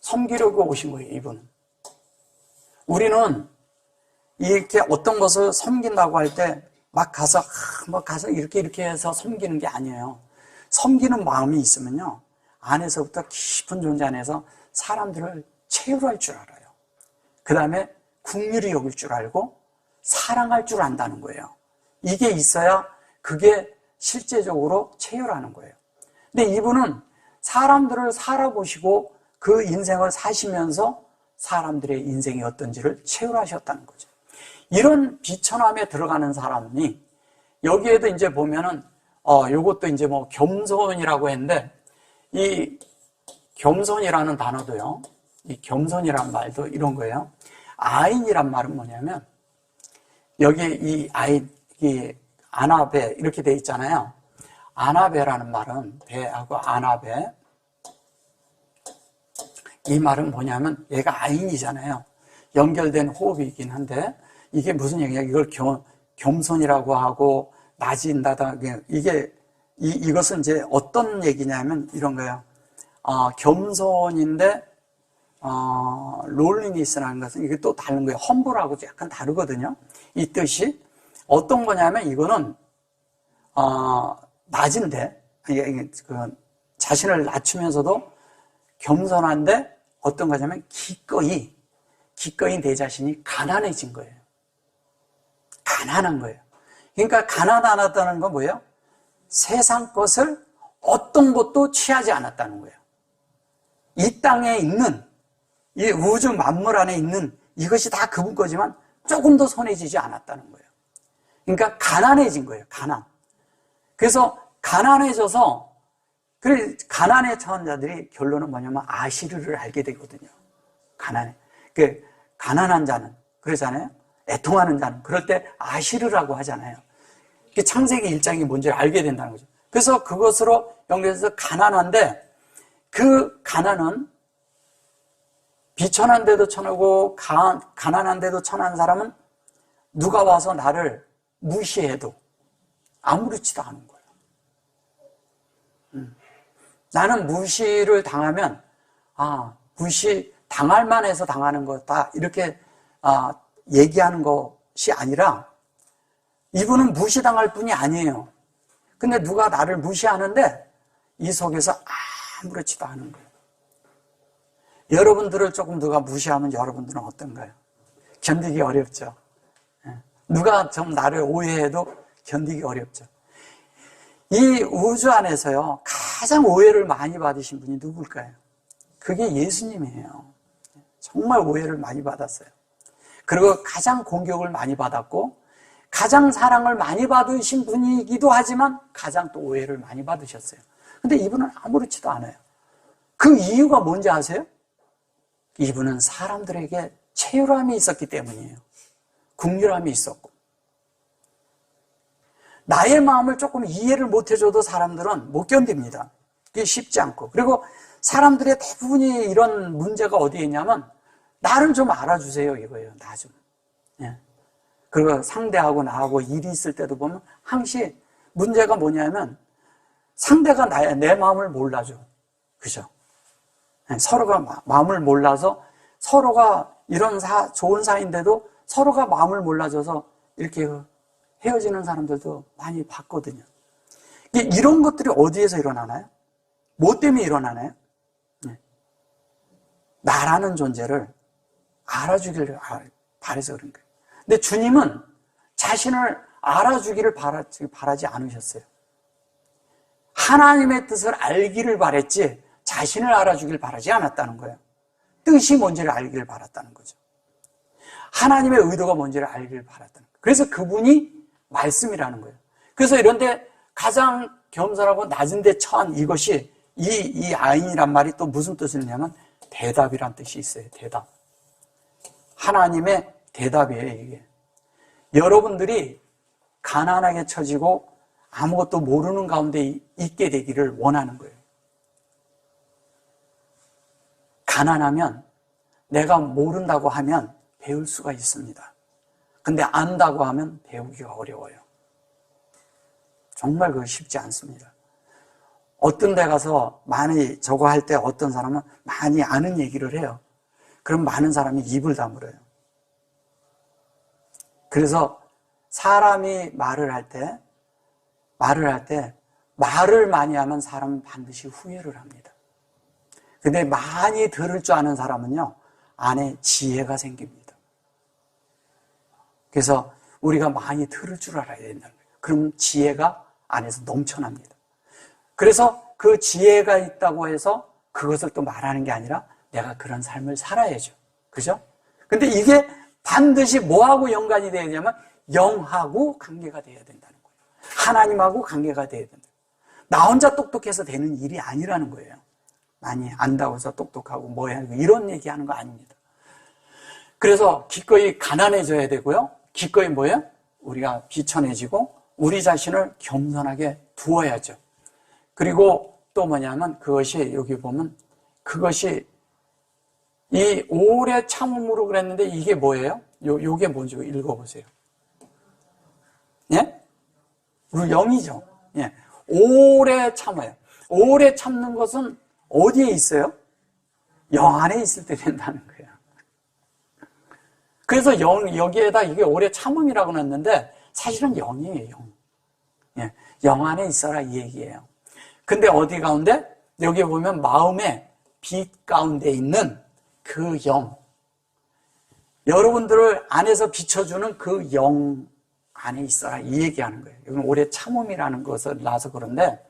섬기려고 오신 거예요, 이분은. 우리는 이렇게 어떤 것을 섬긴다고 할 때 막 가서 이렇게 해서 섬기는 게 아니에요. 섬기는 마음이 있으면요, 안에서부터 깊은 존재 안에서 사람들을 체휼할 줄 알아요. 그 다음에 긍휼히 여길 줄 알고 사랑할 줄 안다는 거예요. 이게 있어야 그게 실제적으로 체휼하는 거예요. 근데 이분은 사람들을 살아보시고 그 인생을 사시면서 사람들의 인생이 어떤지를 체휼하셨다는 거죠. 이런 비천함에 들어가는 사람이 여기에도 이제 보면은 요것도 이제 뭐 겸손이라고 했는데 이 겸손이라는 단어도요, 이 겸손이란 말도 이런 거예요. 아인이란 말은 뭐냐면 여기 이 아인, 이 아나베 이렇게 돼 있잖아요. 아나베라는 말은 배하고 아나베, 이 말은 뭐냐면 얘가 아인이잖아요. 연결된 호흡이긴 한데 이게 무슨 얘기냐, 이걸 겸손이라고 하고 낮인다다, 이것은 이제 어떤 얘기냐면 이런 거예요. 겸손인데 롤리니스라는 것은 이게 또 다른 거예요. 험블하고 약간 다르거든요. 이 뜻이 어떤 거냐면 이거는 낮은데 그 자신을 낮추면서도 겸손한데 어떤 거냐면 기꺼이 내 자신이 가난해진 거예요. 가난한 거예요. 그러니까 가난하다는 건 뭐예요? 세상 것을 어떤 것도 취하지 않았다는 거예요. 이 땅에 있는, 이 우주 만물 안에 있는 이것이 다 그분 거지만 조금 더 손에 쥐지 않았다는 거예요. 그러니까 가난해진 거예요. 가난. 그래서 가난해져서, 가난에 처한 자들이 결론은 뭐냐면 아시르를 알게 되거든요. 가난해. 가난한 자는 그러잖아요. 애통하는 자는 그럴 때 아시르라고 하잖아요. 창세기 1장이 뭔지를 알게 된다는 거죠. 그래서 그것으로 연결해서 가난한데, 그 가난은 비천한데도 천하고 가난한데도 천한 사람은 누가 와서 나를 무시해도 아무렇지도 않은 거예요. 나는 무시를 당하면 무시 당할 만해서 당하는 거다 이렇게 얘기하는 것이 아니라 이분은 무시당할 뿐이 아니에요. 근데 누가 나를 무시하는데 이 속에서 아무렇지도 않은 거예요. 여러분들을 조금 누가 무시하면 여러분들은 어떤가요? 견디기 어렵죠. 누가 좀 나를 오해해도 견디기 어렵죠. 이 우주 안에서요, 가장 오해를 많이 받으신 분이 누굴까요? 그게 예수님이에요. 정말 오해를 많이 받았어요. 그리고 가장 공격을 많이 받았고 가장 사랑을 많이 받으신 분이기도 하지만 가장 또 오해를 많이 받으셨어요. 근데 이분은 아무렇지도 않아요. 그 이유가 뭔지 아세요? 이분은 사람들에게 체휼함이 있었기 때문이에요. 긍휼함이 있었고, 나의 마음을 조금 이해를 못해줘도 사람들은 못 견딥니다. 그게 쉽지 않고, 그리고 사람들의 대부분이 이런 문제가 어디에 있냐면 나를 좀 알아주세요 이거예요. 나 좀. 그리고 상대하고 나하고 일이 있을 때도 보면 항시 문제가 뭐냐면 상대가 내 마음을 몰라줘. 그죠? 서로가 마음을 몰라서 서로가 이런 좋은 사이인데도 서로가 마음을 몰라줘서 이렇게 헤어지는 사람들도 많이 봤거든요. 이런 것들이 어디에서 일어나나요? 뭐 때문에 일어나나요? 나라는 존재를 알아주기를 바라서 그런 거예요. 근데 주님은 자신을 알아주기를 바라지 않으셨어요. 하나님의 뜻을 알기를 바랬지 자신을 알아주길 바라지 않았다는 거예요. 뜻이 뭔지를 알기를 바랐다는 거죠. 하나님의 의도가 뭔지를 알기를 바랐다는 거예요. 그래서 그분이 말씀이라는 거예요. 그래서 이런데 가장 겸손하고 낮은 데 처한 이것이 이 아인이란 말이 또 무슨 뜻을 냐면 대답이란 뜻이 있어요. 대답. 하나님의 대답이에요, 이게. 여러분들이 가난하게 처지고 아무것도 모르는 가운데 있게 되기를 원하는 거예요. 가난하면 내가 모른다고 하면 배울 수가 있습니다. 근데 안다고 하면 배우기가 어려워요. 정말 그거 쉽지 않습니다. 어떤 데 가서 많이 저거 할 때 어떤 사람은 많이 아는 얘기를 해요. 그럼 많은 사람이 입을 다물어요. 그래서 사람이 말을 할 때 말을 많이 하면 사람은 반드시 후회를 합니다. 근데 많이 들을 줄 아는 사람은요, 안에 지혜가 생깁니다. 그래서 우리가 많이 들을 줄 알아야 된다는 거예요. 그럼 지혜가 안에서 넘쳐납니다. 그래서 그 지혜가 있다고 해서 그것을 또 말하는 게 아니라 내가 그런 삶을 살아야죠. 그죠? 근데 이게 반드시 뭐하고 연관이 돼야 되냐면 영하고 관계가 돼야 된다는 거예요. 하나님하고 관계가 돼야 된다. 나 혼자 똑똑해서 되는 일이 아니라는 거예요. 많이 안다고 해서 똑똑하고 뭐야 이런 얘기하는 거 아닙니다. 그래서 기꺼이 가난해져야 되고요. 기꺼이 뭐예요? 우리가 비천해지고 우리 자신을 겸손하게 두어야죠. 그리고 또 뭐냐면 그것이 여기 보면 그것이 이 오래 참음으로 그랬는데 이게 뭐예요? 요게 뭔지 읽어보세요. 예? 영이죠. 예. 오래 참아요. 오래 참는 것은 어디에 있어요? 영 안에 있을 때 된다는 거예요. 그래서 여기에다 이게 오래 참음이라고 놨는데 사실은 영이에요. 영. 예. 영 안에 있어라 이 얘기예요. 근데 어디 가운데? 여기 보면 마음의 빛 가운데 있는 그 영. 여러분들을 안에서 비춰주는 그 영 안에 있어라 이 얘기하는 거예요. 여기 오래 참음이라는 것을 놔서 그런데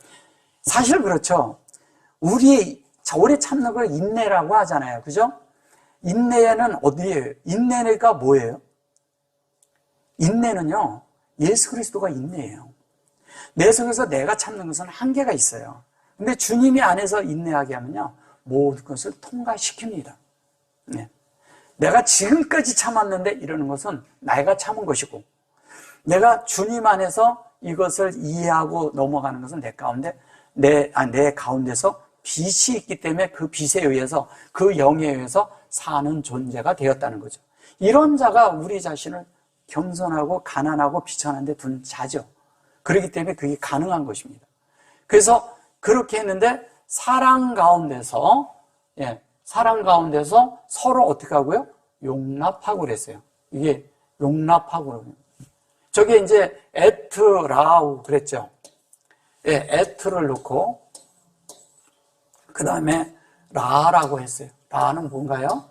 사실 그렇죠. 우리 오래 참는 걸 인내라고 하잖아요. 그죠? 인내는 어디예요? 인내가 뭐예요? 인내는요, 예수 그리스도가 인내예요. 내 속에서 내가 참는 것은 한계가 있어요. 근데 주님이 안에서 인내하게 하면요, 모든 것을 통과시킵니다. 네. 내가 지금까지 참았는데 이러는 것은 내가 참은 것이고, 내가 주님 안에서 이것을 이해하고 넘어가는 것은 내 가운데, 내 가운데서 빛이 있기 때문에 그 빛에 의해서, 그 영에 의해서 사는 존재가 되었다는 거죠. 이런 자가 우리 자신을 겸손하고 가난하고 비천한데 둔 자죠. 그렇기 때문에 그게 가능한 것입니다. 그래서 그렇게 했는데 사랑 가운데서 서로 어떻게 하고요? 용납하고 그랬어요. 이게 용납하고. 저게 이제 에트라우 그랬죠. 예, 에트를 넣고 그 다음에 라라고 했어요. 라는 뭔가요?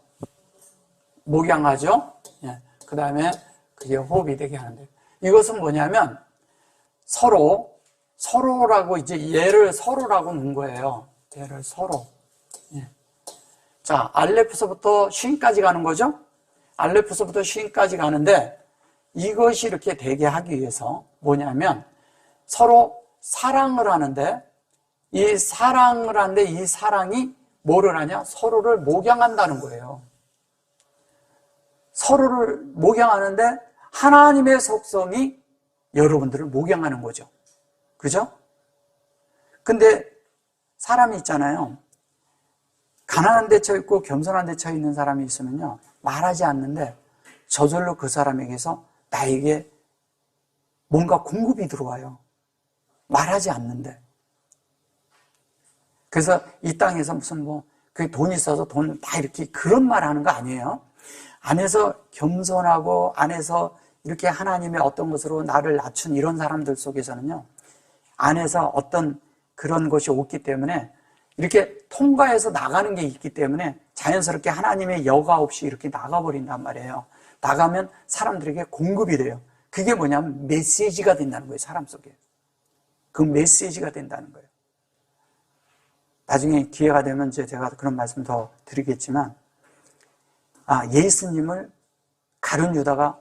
목양하죠. 예, 그 다음에 그게 호흡이 되게 하는데 이것은 뭐냐면 서로라고 이제 얘를 서로라고 넣은 거예요. 얘를 서로. 예. 자, 알레프서부터 쉰까지 가는 거죠? 알레프서부터 쉰까지 가는데 이것이 이렇게 되게 하기 위해서 뭐냐면 서로 사랑을 하는데 이 사랑이 뭐를 하냐? 서로를 목양한다는 거예요. 서로를 목양하는데 하나님의 속성이 여러분들을 목양하는 거죠. 그죠? 근데 사람이 있잖아요. 가난한 데 처 있고 겸손한 데 처 있는 사람이 있으면요. 말하지 않는데 저절로 그 사람에게서 나에게 뭔가 공급이 들어와요. 말하지 않는데. 그래서 이 땅에서 무슨 그 돈 있어서 돈 다 이렇게 그런 말 하는 거 아니에요. 안에서 겸손하고 안에서 이렇게 하나님의 어떤 것으로 나를 낮춘 이런 사람들 속에서는요, 안에서 어떤 그런 것이 없기 때문에 이렇게 통과해서 나가는 게 있기 때문에 자연스럽게 하나님의 여과 없이 이렇게 나가버린단 말이에요. 나가면 사람들에게 공급이 돼요. 그게 뭐냐면 메시지가 된다는 거예요, 사람 속에. 그 메시지가 된다는 거예요. 나중에 기회가 되면 이제 제가 그런 말씀 더 드리겠지만, 예수님을 가룟 유다가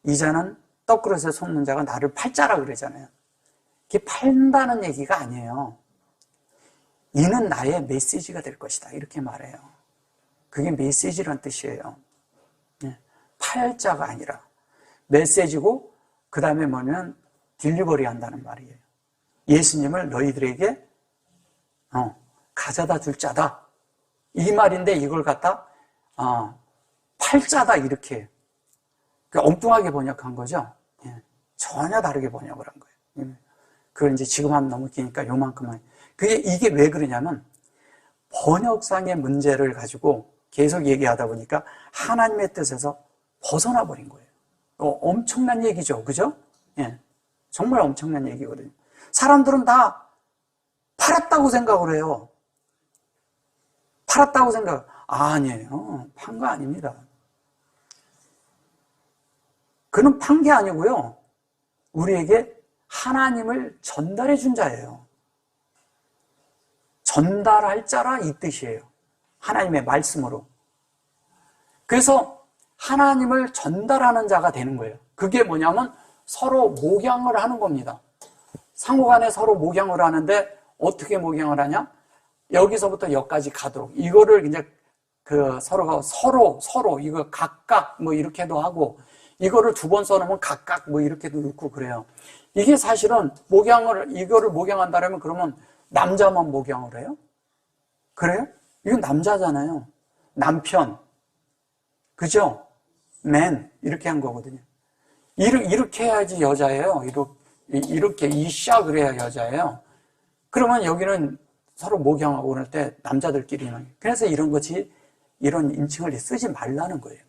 이자는 떡그릇에 솟는 자가 나를 팔자라 그러잖아요. 그게 팔다는 얘기가 아니에요. 이는 나의 메시지가 될 것이다, 이렇게 말해요. 그게 메시지란 뜻이에요. 팔자가 아니라 메시지고, 그 다음에 뭐냐면 딜리버리 한다는 말이에요. 예수님을 너희들에게 가져다 줄 자다, 이 말인데 이걸 갖다 팔자다, 이렇게 엉뚱하게 번역한 거죠. 전혀 다르게 번역을 한 거예요. 그걸 이제 지금 하면 너무 기니까 요만큼만. 이게 왜 그러냐면 번역상의 문제를 가지고 계속 얘기하다 보니까 하나님의 뜻에서 벗어나 버린 거예요. 엄청난 얘기죠, 그죠? 정말 엄청난 얘기거든요. 사람들은 다 팔았다고 생각을 해요. 팔았다고 아니에요. 판 거 아닙니다. 그는 판 게 아니고요, 우리에게 하나님을 전달해 준 자예요. 전달할 자라, 이 뜻이에요. 하나님의 말씀으로. 그래서 하나님을 전달하는 자가 되는 거예요. 그게 뭐냐면 서로 목양을 하는 겁니다. 상호간에 서로 목양을 하는데 어떻게 목양을 하냐? 여기서부터 여기까지 가도록, 이거를 이제 서로가 서로 이거 각각 뭐 이렇게도 하고, 이거를 2번 써놓으면 각각 뭐 이렇게도 넣고 그래요. 이게 사실은 이거를 목양한다면 그러면 남자만 목양을 해요? 그래요? 이건 남자잖아요. 남편. 그죠? 맨. 이렇게 한 거거든요. 이렇게 해야지 여자예요. 이렇게 이샤 그래야 여자예요. 그러면 여기는 서로 목양하고 그럴 때 남자들끼리는. 그래서 이런 인칭을 쓰지 말라는 거예요.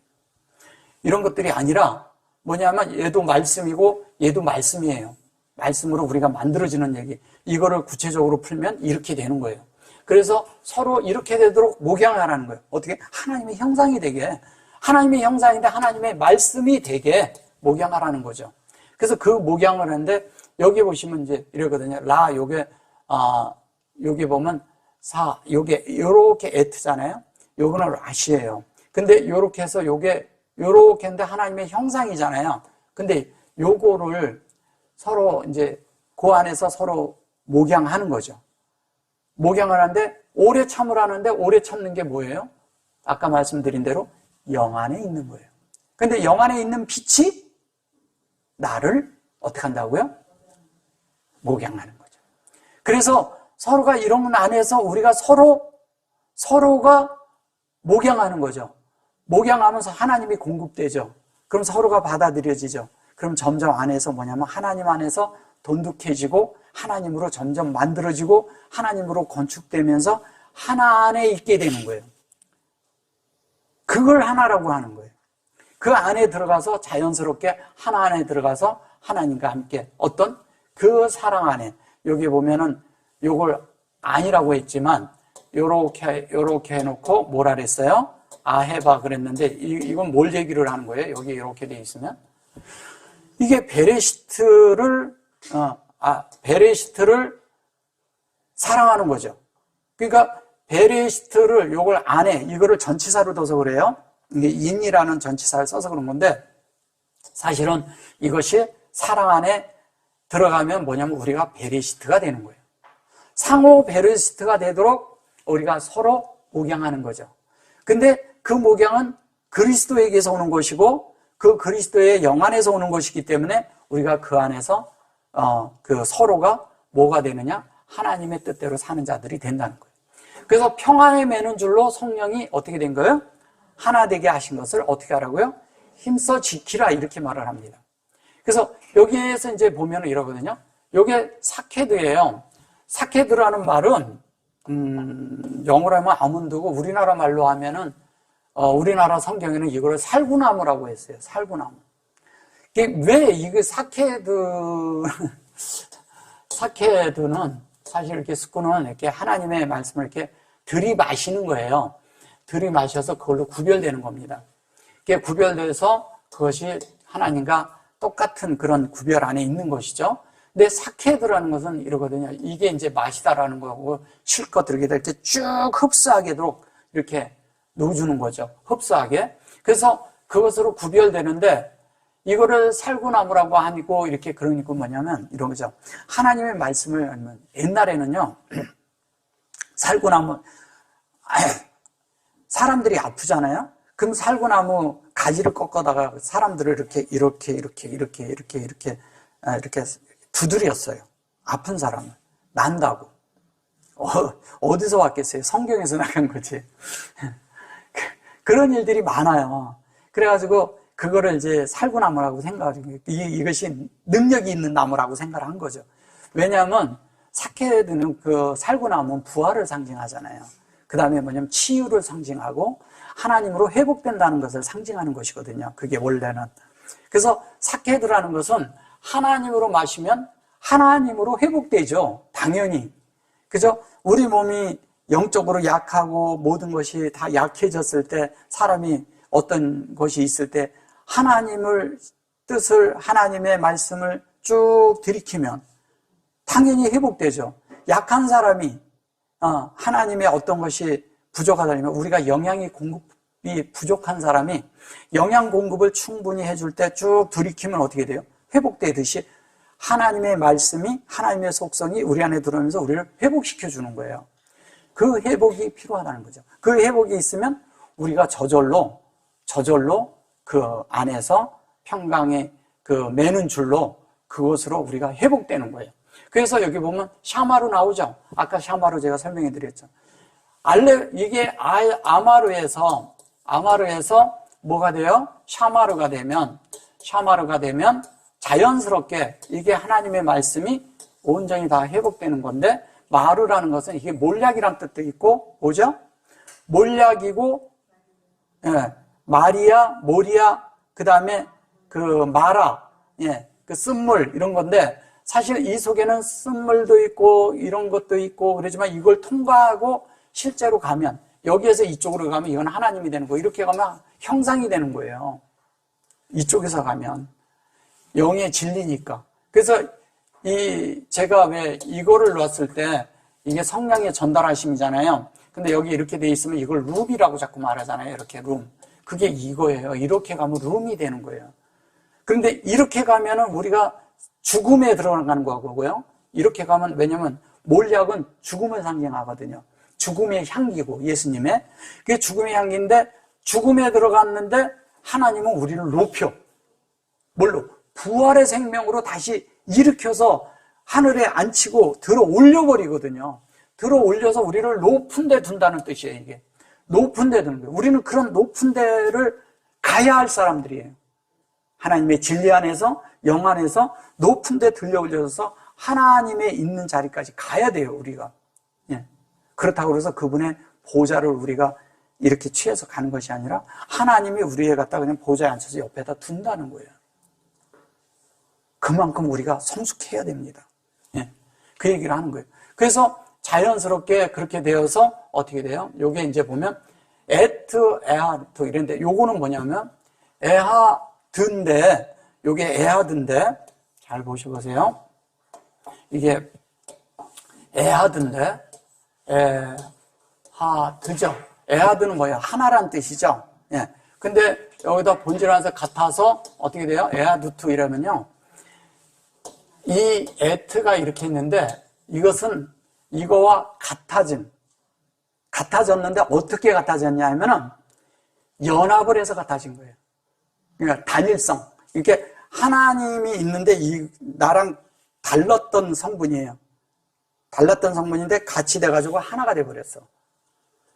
이런 것들이 아니라 뭐냐면 얘도 말씀이고 얘도 말씀이에요. 말씀으로 우리가 만들어지는 얘기. 이거를 구체적으로 풀면 이렇게 되는 거예요. 그래서 서로 이렇게 되도록 목양하라는 거예요. 어떻게? 하나님의 형상이 되게. 하나님의 형상인데 하나님의 말씀이 되게 목양하라는 거죠. 그래서 그 목양을 하는데, 여기 보시면 이제 이러거든요. 여기 보면 요게 요렇게 에트잖아요. 요거는 라시예요. 근데 요렇게 해서 요게 요렇게 했는데 하나님의 형상이잖아요. 근데 요거를 서로 이제 그 안에서 서로 목양하는 거죠. 목양을 하는데 오래 참으라는데, 오래 참는 게 뭐예요? 아까 말씀드린 대로 영 안에 있는 거예요. 근데 영 안에 있는 빛이 나를 어떻게 한다고요? 목양하는 거죠. 그래서 서로가 이런 안에서 우리가 서로가 목양하는 거죠. 목양하면서 하나님이 공급되죠. 그럼 서로가 받아들여지죠. 그럼 점점 안에서 뭐냐면 하나님 안에서 돈독해지고 하나님으로 점점 만들어지고 하나님으로 건축되면서 하나 안에 있게 되는 거예요. 그걸 하나라고 하는 거예요. 그 안에 들어가서 자연스럽게 하나 안에 들어가서 하나님과 함께 어떤 그 사랑 안에, 여기 보면은 요걸 아니라고 했지만 요렇게 해놓고 뭐라 그랬어요? 아해바 그랬는데 이건 뭘 얘기를 하는 거예요? 여기 이렇게 돼 있으면 이게 베레시트를 사랑하는 거죠. 그러니까 베레시트를 요걸 안에 이거를 전치사로 둬서 그래요. 이게 인이라는 전치사를 써서 그런 건데, 사실은 이것이 사랑 안에 들어가면 뭐냐면 우리가 베레시트가 되는 거예요. 상호 베레시트가 되도록 우리가 서로 목양하는 거죠. 근데 그 목양은 그리스도에게서 오는 것이고 그 그리스도의 영 안에서 오는 것이기 때문에 우리가 그 안에서 그 서로가 뭐가 되느냐? 하나님의 뜻대로 사는 자들이 된다는 거예요. 그래서 평안에 매는 줄로 성령이 어떻게 된 거예요? 하나 되게 하신 것을 어떻게 하라고요? 힘써 지키라, 이렇게 말을 합니다. 그래서 여기에서 이제 보면 이러거든요. 이게 사케드예요. 사케드라는 말은 영어로 하면 아몬드고 우리나라 말로 하면은 우리나라 성경에는 이거를 살구나무라고 했어요. 살구나무. 이게 왜 이게 사케드는 사실 이렇게 스쿠는 이렇게 하나님의 말씀을 이렇게 들이마시는 거예요. 들이마셔서 그걸로 구별되는 겁니다. 이게 구별돼서 그것이 하나님과 똑같은 그런 구별 안에 있는 것이죠. 근데 사케드라는 것은 이러거든요. 이게 이제 마시다라는 거고 실컷 들게 될 때 쭉 흡수하게도록 이렇게 놓아주는 거죠. 흡수하게. 그래서 그것으로 구별되는데 이거를 살구나무라고 하고 이렇게 그러니까 뭐냐면 이런 거죠. 하나님의 말씀을 하면 옛날에는요. 살구나무 사람들이 아프잖아요. 그럼 살구나무 가지를 꺾어다가 사람들을 이렇게 두드렸어요. 아픈 사람을 난다고. 어디서 왔겠어요? 성경에서 나간 거지. 그런 일들이 많아요. 그래가지고 그거를 이제 살구나무라고 생각하고 이것이 능력이 있는 나무라고 생각을 한 거죠. 왜냐하면 사케드는 그 살구나무는 부활을 상징하잖아요. 그 다음에 뭐냐면 치유를 상징하고 하나님으로 회복된다는 것을 상징하는 것이거든요. 그게 원래는. 그래서 사케드라는 것은 하나님으로 마시면 하나님으로 회복되죠. 당연히. 그죠? 우리 몸이 영적으로 약하고 모든 것이 다 약해졌을 때 사람이 어떤 것이 있을 때 하나님을 뜻을 하나님의 말씀을 쭉 들이키면 당연히 회복되죠. 약한 사람이 하나님의 어떤 것이 부족하다면 우리가 영양이 공급이 부족한 사람이 영양 공급을 충분히 해줄 때 쭉 들이키면 어떻게 돼요? 회복되듯이 하나님의 말씀이 하나님의 속성이 우리 안에 들어오면서 우리를 회복시켜 주는 거예요. 그 회복이 필요하다는 거죠. 그 회복이 있으면 우리가 저절로 그 안에서 평강의 그 매는 줄로 그것으로 우리가 회복되는 거예요. 그래서 여기 보면 샤마루 나오죠. 아까 샤마루 제가 설명해 드렸죠. 이게 아마르에서 뭐가 돼요? 샤마르가 되면 자연스럽게 이게 하나님의 말씀이 온전히 다 회복되는 건데 마르라는 것은 이게 몰약이란 뜻도 있고 뭐죠? 몰약이고 마리아, 모리아, 그 다음에 그 마라, 그 쓴물 이런 건데 사실 이 속에는 쓴물도 있고 이런 것도 있고 그러지만 이걸 통과하고 실제로 가면 여기에서 이쪽으로 가면 이건 하나님이 되는 거예요. 이렇게 가면 형상이 되는 거예요. 이쪽에서 가면 영의 진리니까. 그래서 제가 왜 이거를 놨을 때 이게 성령의 전달하심이잖아요. 근데 여기 이렇게 돼 있으면 이걸 룸이라고 자꾸 말하잖아요. 이렇게 룸. 그게 이거예요. 이렇게 가면 룸이 되는 거예요. 그런데 이렇게 가면은 우리가 죽음에 들어가는 거고요. 이렇게 가면 왜냐면 몰약은 죽음을 상징하거든요. 죽음의 향기고 예수님의 그게 죽음의 향기인데 죽음에 들어갔는데 하나님은 우리를 높여 뭘로? 부활의 생명으로 다시 일으켜서 하늘에 앉히고 들어 올려버리거든요. 들어 올려서 우리를 높은 데 둔다는 뜻이에요. 이게 높은 데 두는 거예요. 우리는 그런 높은 데를 가야 할 사람들이에요. 하나님의 진리 안에서 영 안에서 높은 데 들려 올려서 하나님의 있는 자리까지 가야 돼요. 우리가. 그렇다고 해서 그분의 보좌를 우리가 이렇게 취해서 가는 것이 아니라 하나님이 우리에 갖다 그냥 보좌에 앉혀서 옆에다 둔다는 거예요. 그만큼 우리가 성숙해야 됩니다. 그 얘기를 하는 거예요. 그래서 자연스럽게 그렇게 되어서 어떻게 돼요? 요게 이제 보면 에하드 이런데 요거는 뭐냐면 에하드인데 요게 에하드인데 잘 보셔보세요. 이게 에하드인데 에하드죠. 에하드는 뭐예요? 하나란 뜻이죠. 근데 여기다 본질에서 같아서 어떻게 돼요? 에하드투 이러면요. 이 에트가 이렇게 있는데 이것은 이거와 같아졌는데 어떻게 같아졌냐 하면은 연합을 해서 같아진 거예요. 그러니까 단일성. 이렇게 하나님이 있는데 나랑 달랐던 성분이에요. 달랐던 성분인데 같이 돼가지고 하나가 돼버렸어.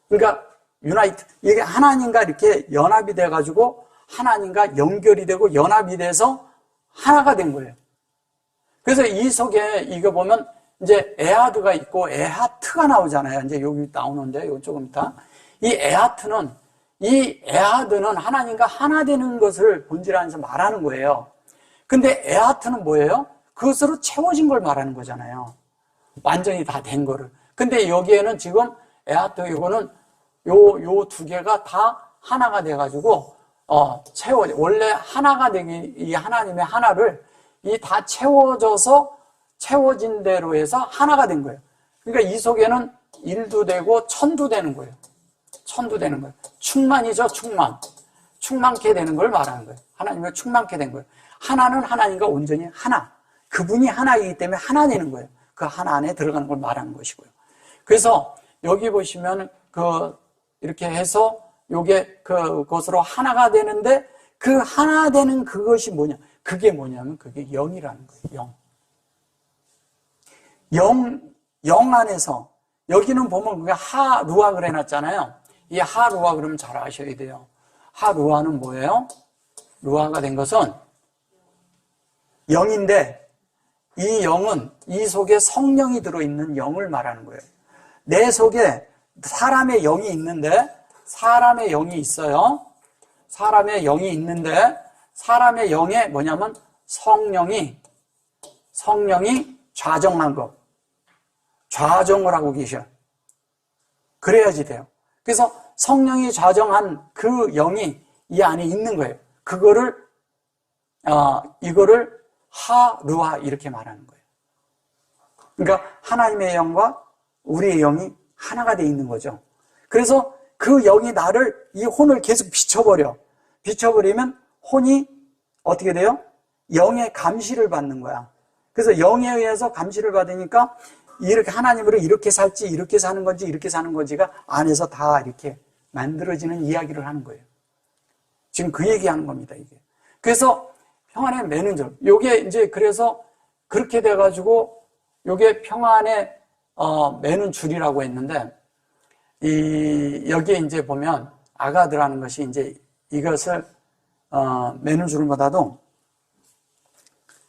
그러니까 유나이트. 이게 하나님과 이렇게 연합이 돼가지고 하나님과 연결이 되고 연합이 돼서 하나가 된 거예요. 그래서 이 속에 이거 보면 이제 에하드가 있고 에하트가 나오잖아요. 이제 여기 나오는데, 요 조금 이따. 이 에하드는 하나님과 하나 되는 것을 본질 안에서 말하는 거예요. 근데 에하트는 뭐예요? 그것으로 채워진 걸 말하는 거잖아요. 완전히 다 된 거를. 근데 여기에는 지금 에하트, 이거는 요 두 개가 다 하나가 돼가지고, 원래 하나가 되기, 이 하나님의 하나를 이 다 채워진 대로 해서 하나가 된 거예요. 그러니까 이 속에는 일도 되고 천도 되는 거예요. 천도 되는 거예요. 충만이죠, 충만. 충만케 되는 걸 말하는 거예요. 하나님을 충만케 된 거예요. 하나는 하나님과 온전히 하나. 그분이 하나이기 때문에 하나 되는 거예요. 그 하나 안에 들어가는 걸 말하는 것이고요. 그래서 여기 보시면 이렇게 해서 요게 그것으로 하나가 되는데 그 하나 되는 그것이 뭐냐? 그게 뭐냐면 그게 영이라는 거예요. 영 안에서 여기는 보면 그게 하루아 그래 놨잖아요. 이 하루아 그러면 잘 아셔야 돼요. 하루아는 뭐예요? 루아가 된 것은 영인데 이 영은 이 속에 성령이 들어있는 영을 말하는 거예요. 내 속에 사람의 영이 있는데 사람의 영이 있어요. 사람의 영이 있는데 사람의 영에 뭐냐면 성령이 좌정한 것. 좌정을 하고 계셔. 그래야지 돼요. 그래서 성령이 좌정한 그 영이 이 안에 있는 거예요. 이거를 하루아 이렇게 말하는 거예요. 그러니까 하나님의 영과 우리의 영이 하나가 돼 있는 거죠. 그래서 그 영이 이 혼을 계속 비춰버리면 혼이 어떻게 돼요? 영의 감시를 받는 거야. 그래서 영에 의해서 감시를 받으니까 이렇게 하나님으로 이렇게 살지, 이렇게 사는 건지, 이렇게 사는 건지가 안에서 다 이렇게 만들어지는 이야기를 하는 거예요. 지금 그 얘기하는 겁니다, 이게. 그래서 평안의 매는 요게 이제 그래서 그렇게 돼가지고 요게 평안의 매는 줄이라고 했는데 여기에 이제 보면 아가드라는 것이 이제 이것을 매는 줄보다도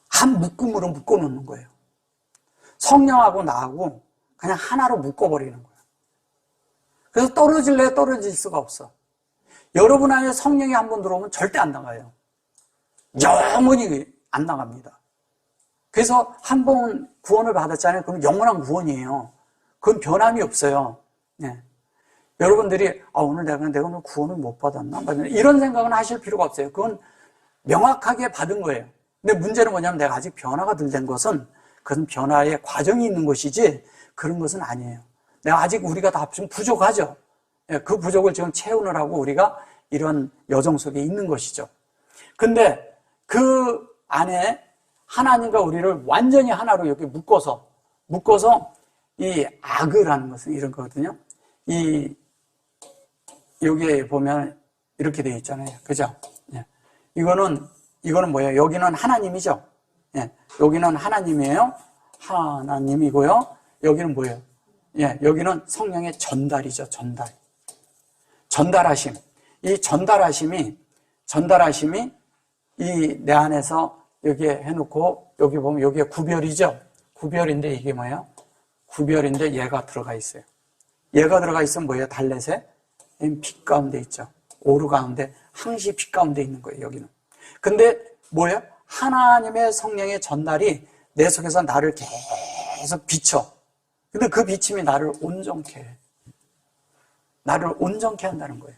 한 묶음으로 묶어 놓는 거예요. 성령하고 나하고 그냥 하나로 묶어버리는 거예요. 그래서 떨어질 수가 없어. 여러분 안에 성령이 한번 들어오면 절대 안 나가요. 영원히 안 나갑니다. 그래서 한 번 구원을 받았잖아요. 그럼 영원한 구원이에요. 그건 변함이 없어요. 네. 여러분들이 오늘 내가 오늘 구원을 못 받았나? 이런 생각은 하실 필요가 없어요. 그건 명확하게 받은 거예요. 근데 문제는 뭐냐면 내가 아직 변화가 덜 된 것은 그건 변화의 과정이 있는 것이지 그런 것은 아니에요. 내가 아직 우리가 다 좀 부족하죠. 그 부족을 지금 채우느라고 우리가 이런 여정 속에 있는 것이죠. 근데 그 안에 하나님과 우리를 완전히 하나로 이렇게 묶어서 이 악이라는 것은 이런 거거든요. 여기에 보면 이렇게 되어 있잖아요. 그죠? 예. 이거는 뭐예요? 여기는 하나님이죠. 예. 여기는 하나님이에요. 하나님이고요. 여기는 뭐예요? 예. 여기는 성령의 전달이죠. 전달하심. 이 전달하심이 이 내 안에서 여기에 해놓고 여기 보면 여기에 구별이죠. 구별인데 이게 뭐예요? 구별인데 얘가 들어가 있어요. 얘가 들어가 있으면 뭐예요? 달렛에 빛 가운데 있죠. 오르 가운데 항시 빛 가운데 있는 거예요. 여기는. 근데 뭐예요? 하나님의 성령의 전달이 내 속에서 나를 계속 비춰. 근데 그 비침이 나를 온전케 해. 나를 온전케 한다는 거예요.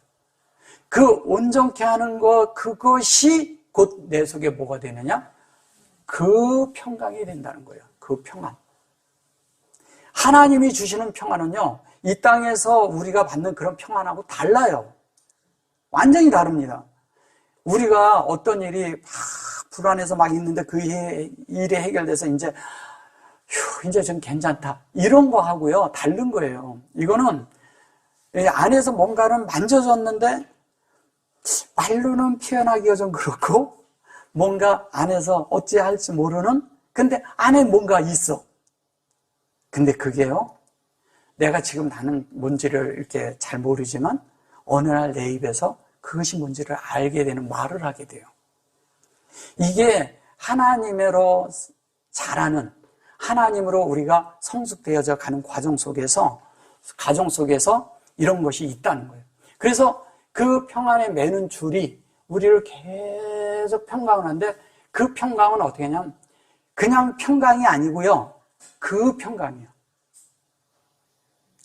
그 온전케 하는 것, 그것이 곧 내 속에 뭐가 되느냐? 그 평강이 된다는 거예요. 그 평안. 하나님이 주시는 평안은요, 이 땅에서 우리가 받는 그런 평안하고 달라요. 완전히 다릅니다. 우리가 어떤 일이 막 불안해서 막 있는데 그 일이 해결돼서 이제 좀 괜찮다. 이런 거 하고요, 다른 거예요. 이거는 안에서 뭔가는 만져졌는데 말로는 표현하기가 좀 그렇고 뭔가 안에서 어찌할지 모르는, 근데 안에 뭔가 있어. 근데 그게요, 내가 지금 나는 뭔지를 이렇게 잘 모르지만 어느 날 내 입에서 그것이 뭔지를 알게 되는 말을 하게 돼요. 이게 하나님으로 자라는, 하나님으로 우리가 성숙되어져 가는 과정 속에서, 가정 속에서 이런 것이 있다는 거예요. 그래서 그 평안에 매는 줄이 우리를 계속 평강을 하는데, 그 평강은 어떻게 하냐면 그냥 평강이 아니고요, 그 평강이에요.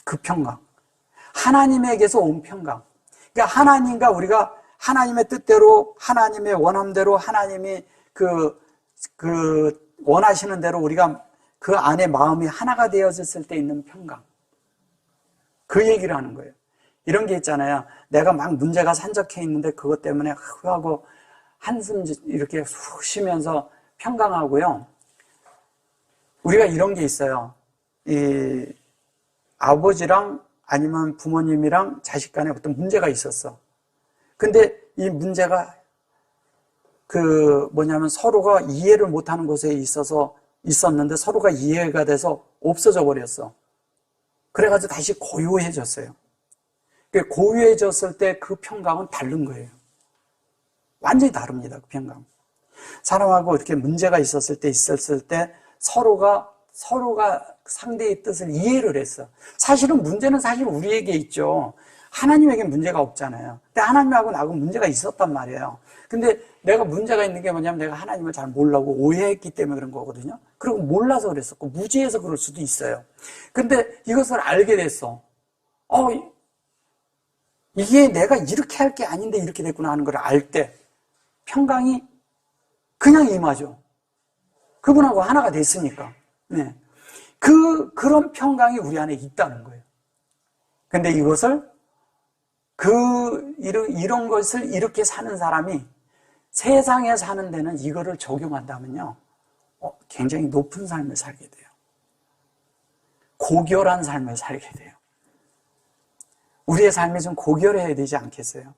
그 평강, 하나님에게서 온 평강. 그러니까 하나님과 우리가 하나님의 뜻대로, 하나님의 원함대로, 하나님이 원하시는 대로 우리가 그 안에 마음이 하나가 되어졌을 때 있는 평강, 그 얘기를 하는 거예요. 이런 게 있잖아요. 내가 막 문제가 산적해 있는데 그것 때문에 하고 한숨 이렇게 푹 쉬면서 평강하고요. 우리가 이런 게 있어요. 이 아버지랑 아니면 부모님이랑 자식 간에 어떤 문제가 있었어. 근데 이 문제가 서로가 이해를 못하는 곳에 있었는데 서로가 이해가 돼서 없어져 버렸어. 그래가지고 다시 고요해졌어요. 고요해졌을 때 그 평강은 다른 거예요. 완전히 다릅니다, 그 평강. 사람하고 이렇게 문제가 있었을 때 서로가 상대의 뜻을 이해를 했어. 사실은 문제는 사실 우리에게 있죠. 하나님에게 문제가 없잖아요. 근데 하나님하고 나하고 문제가 있었단 말이에요. 근데 내가 문제가 있는 게 뭐냐면 내가 하나님을 잘 몰라고 오해했기 때문에 그런 거거든요. 그리고 몰라서 그랬었고 무지해서 그럴 수도 있어요. 근데 이것을 알게 됐어. 이게 내가 이렇게 할 게 아닌데 이렇게 됐구나 하는 걸 알 때 평강이 그냥 임하죠. 그분하고 하나가 됐으니까. 네. 그런 평강이 우리 안에 있다는 거예요. 근데 이것을 이런 것을 이렇게 사는 사람이 세상에 사는 데는 이거를 적용한다면요, 굉장히 높은 삶을 살게 돼요. 고결한 삶을 살게 돼요. 우리의 삶이 좀 고결해야 되지 않겠어요?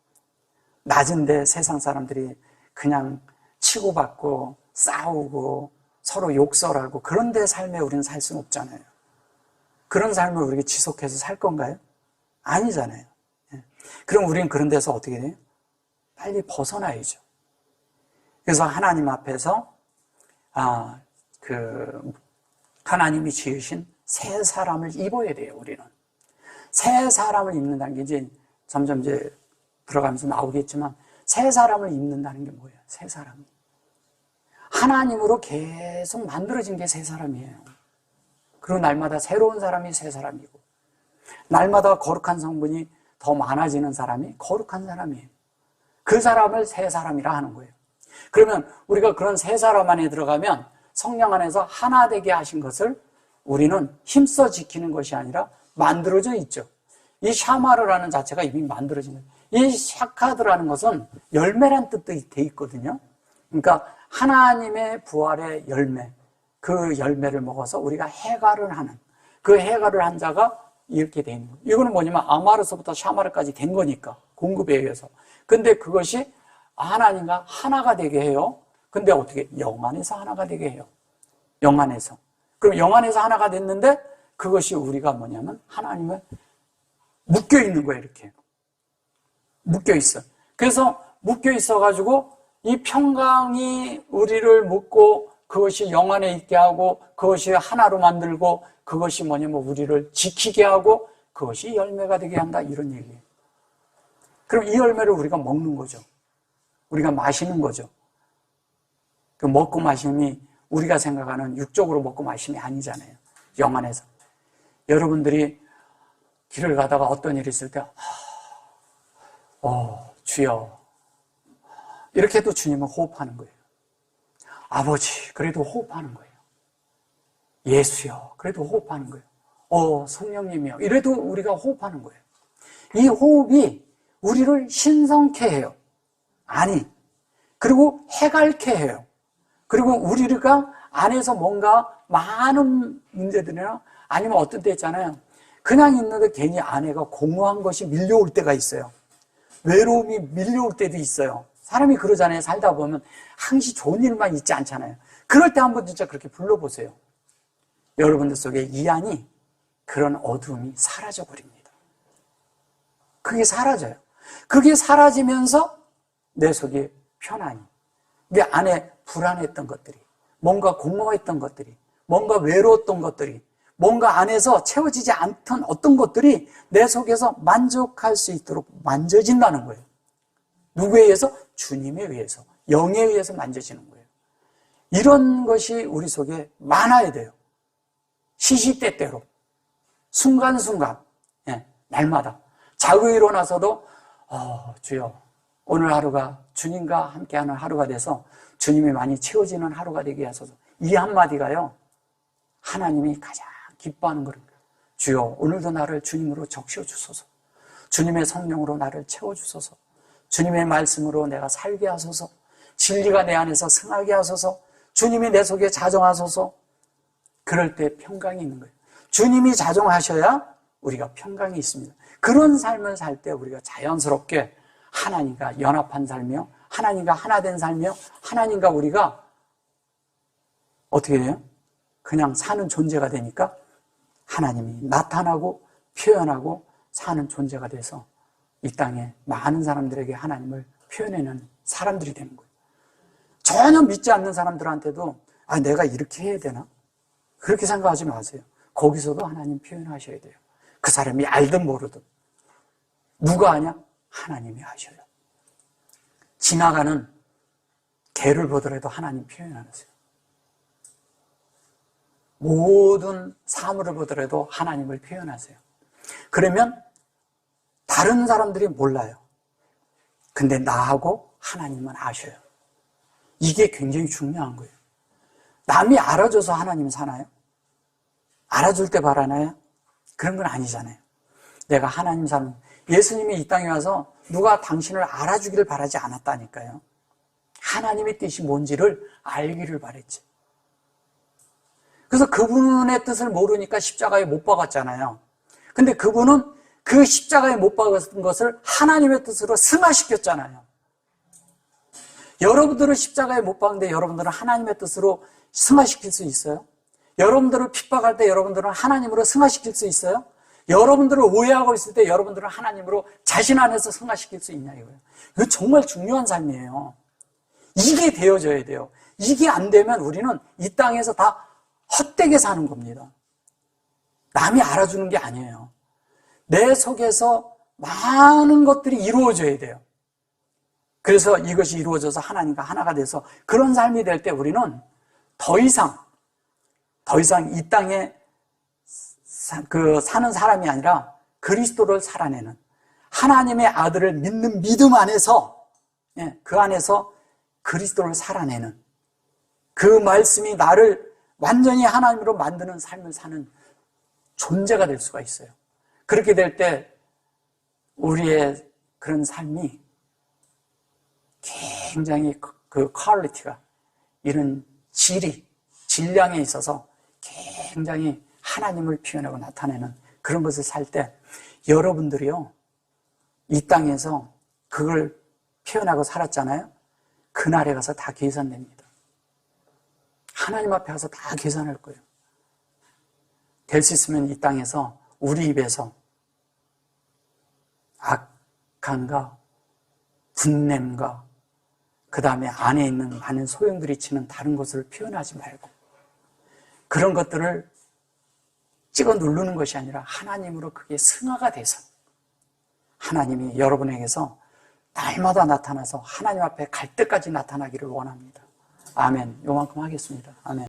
낮은데 세상 사람들이 그냥 치고받고 싸우고 서로 욕설하고 그런 데 삶에 우리는 살 수는 없잖아요. 그런 삶을 우리가 지속해서 살 건가요? 아니잖아요. 그럼 우리는 그런 데서 어떻게 돼요? 빨리 벗어나야죠. 그래서 하나님 앞에서 하나님이 지으신 새 사람을 입어야 돼요. 우리는 새 사람을 입는다는 게 이제 점점 들어가면서 나오겠지만, 새 사람을 입는다는 게 뭐예요? 새 사람, 하나님으로 계속 만들어진 게 새 사람이에요. 그리고 날마다 새로운 사람이 새 사람이고, 날마다 거룩한 성분이 더 많아지는 사람이 거룩한 사람이에요. 그 사람을 새 사람이라 하는 거예요. 그러면 우리가 그런 새 사람 안에 들어가면 성령 안에서 하나 되게 하신 것을 우리는 힘써 지키는 것이 아니라 만들어져 있죠. 이 샤마르라는 자체가 이미 만들어진 거예요. 이 샤카드라는 것은 열매란 뜻도 돼 있거든요. 그러니까 하나님의 부활의 열매, 그 열매를 먹어서 우리가 해갈을 하는, 그 해갈을 한 자가 이렇게 돼 있는 거예요. 이거는 뭐냐면 아마르서부터 샤마르까지 된 거니까, 공급에 의해서. 근데 그것이 하나님과 하나가 되게 해요. 근데 어떻게? 영 안에서 하나가 되게 해요. 영 안에서. 그럼 영 안에서 하나가 됐는데 그것이 우리가 뭐냐면 하나님을 묶여 있는 거예요. 이렇게 묶여 있어. 그래서 묶여 있어가지고 이 평강이 우리를 묶고 그것이 영 안에 있게 하고 그것이 하나로 만들고 그것이 뭐냐면 우리를 지키게 하고 그것이 열매가 되게 한다, 이런 얘기예요. 그럼 이 열매를 우리가 먹는 거죠. 우리가 마시는 거죠. 그 먹고 마심이 우리가 생각하는 육적으로 먹고 마심이 아니잖아요. 영 안에서. 여러분들이 길을 가다가 어떤 일이 있을 때 주여, 이렇게 해도 주님은 호흡하는 거예요. 아버지, 그래도 호흡하는 거예요. 예수여, 그래도 호흡하는 거예요. 성령님이여, 이래도 우리가 호흡하는 거예요. 이 호흡이 우리를 신성케 해요. 그리고 해갈케 해요. 그리고 우리가 안에서 뭔가 많은 문제들이나 아니면 어떤 때 있잖아요. 그냥 있는데 괜히 안에가 공허한 것이 밀려올 때가 있어요. 외로움이 밀려올 때도 있어요. 사람이 그러잖아요. 살다 보면 항시 좋은 일만 있지 않잖아요. 그럴 때 한번 진짜 그렇게 불러보세요. 여러분들 속에 이 안이, 그런 어두움이 사라져버립니다. 그게 사라져요. 그게 사라지면서 내 속에 편안이, 내 안에 불안했던 것들이, 뭔가 공허했던 것들이, 뭔가 외로웠던 것들이, 뭔가 안에서 채워지지 않던 어떤 것들이 내 속에서 만족할 수 있도록 만져진다는 거예요. 누구에 의해서? 주님에 의해서, 영에 의해서 만져지는 거예요. 이런 것이 우리 속에 많아야 돼요. 시시때때로, 순간순간, 날마다. 자고 일어나서도 주여, 오늘 하루가 주님과 함께하는 하루가 돼서 주님이 많이 채워지는 하루가 되게 하소서. 이 한마디가요, 하나님이 가장 기뻐하는 거예요. 주여, 오늘도 나를 주님으로 적셔주소서. 주님의 성령으로 나를 채워주소서. 주님의 말씀으로 내가 살게 하소서. 진리가 내 안에서 승하게 하소서. 주님이 내 속에 자정하소서. 그럴 때 평강이 있는 거예요. 주님이 자정하셔야 우리가 평강이 있습니다. 그런 삶을 살 때 우리가 자연스럽게 하나님과 연합한 삶이요, 하나님과 하나 된 삶이요, 하나님과 우리가 어떻게 돼요? 그냥 사는 존재가 되니까 하나님이 나타나고 표현하고 사는 존재가 돼서 이 땅에 많은 사람들에게 하나님을 표현해내는 사람들이 되는 거예요. 전혀 믿지 않는 사람들한테도 내가 이렇게 해야 되나? 그렇게 생각하지 마세요. 거기서도 하나님 표현하셔야 돼요. 그 사람이 알든 모르든. 누가 아냐? 하나님이 하셔요. 지나가는 개를 보더라도 하나님 표현하세요. 모든 사물을 보더라도 하나님을 표현하세요. 그러면 다른 사람들이 몰라요. 근데 나하고 하나님은 아셔요. 이게 굉장히 중요한 거예요. 남이 알아줘서 하나님 사나요? 알아줄 때 바라나요? 그런 건 아니잖아요. 내가 하나님 사는, 예수님이 이 땅에 와서 누가 당신을 알아주기를 바라지 않았다니까요. 하나님의 뜻이 뭔지를 알기를 바랬지. 그래서 그분의 뜻을 모르니까 십자가에 못 박았잖아요. 근데 그분은 그 십자가에 못 박은 것을 하나님의 뜻으로 승화시켰잖아요. 여러분들은 십자가에 못 박는데 여러분들은 하나님의 뜻으로 승화시킬 수 있어요? 여러분들을 핍박할 때 여러분들은 하나님으로 승화시킬 수 있어요? 여러분들을 오해하고 있을 때 여러분들은 하나님으로 자신 안에서 승화시킬 수 있냐 이거예요. 이거 정말 중요한 삶이에요. 이게 되어져야 돼요. 이게 안 되면 우리는 이 땅에서 다 헛되게 사는 겁니다. 남이 알아주는 게 아니에요. 내 속에서 많은 것들이 이루어져야 돼요. 그래서 이것이 이루어져서 하나님과 하나가 돼서 그런 삶이 될 때 우리는 더 이상 이 땅에 사는 사람이 아니라 그리스도를 살아내는 하나님의 아들을 믿는 믿음 안에서, 그 안에서 그리스도를 살아내는 그 말씀이 나를 완전히 하나님으로 만드는 삶을 사는 존재가 될 수가 있어요. 그렇게 될 때 우리의 그런 삶이 굉장히 그 퀄리티가, 이런 질량에 있어서 굉장히 하나님을 표현하고 나타내는 그런 것을 살 때 여러분들이요, 이 땅에서 그걸 표현하고 살았잖아요. 그날에 가서 다 계산됩니다. 하나님 앞에 가서 다 계산할 거예요. 될 수 있으면 이 땅에서 우리 입에서 악함과 분냄과 그 다음에 안에 있는 많은 소용들이 치는 다른 것을 표현하지 말고 그런 것들을 찍어 누르는 것이 아니라 하나님으로 그게 승화가 돼서 하나님이 여러분에게서 날마다 나타나서 하나님 앞에 갈 때까지 나타나기를 원합니다. 아멘. 요만큼 하겠습니다. 아멘.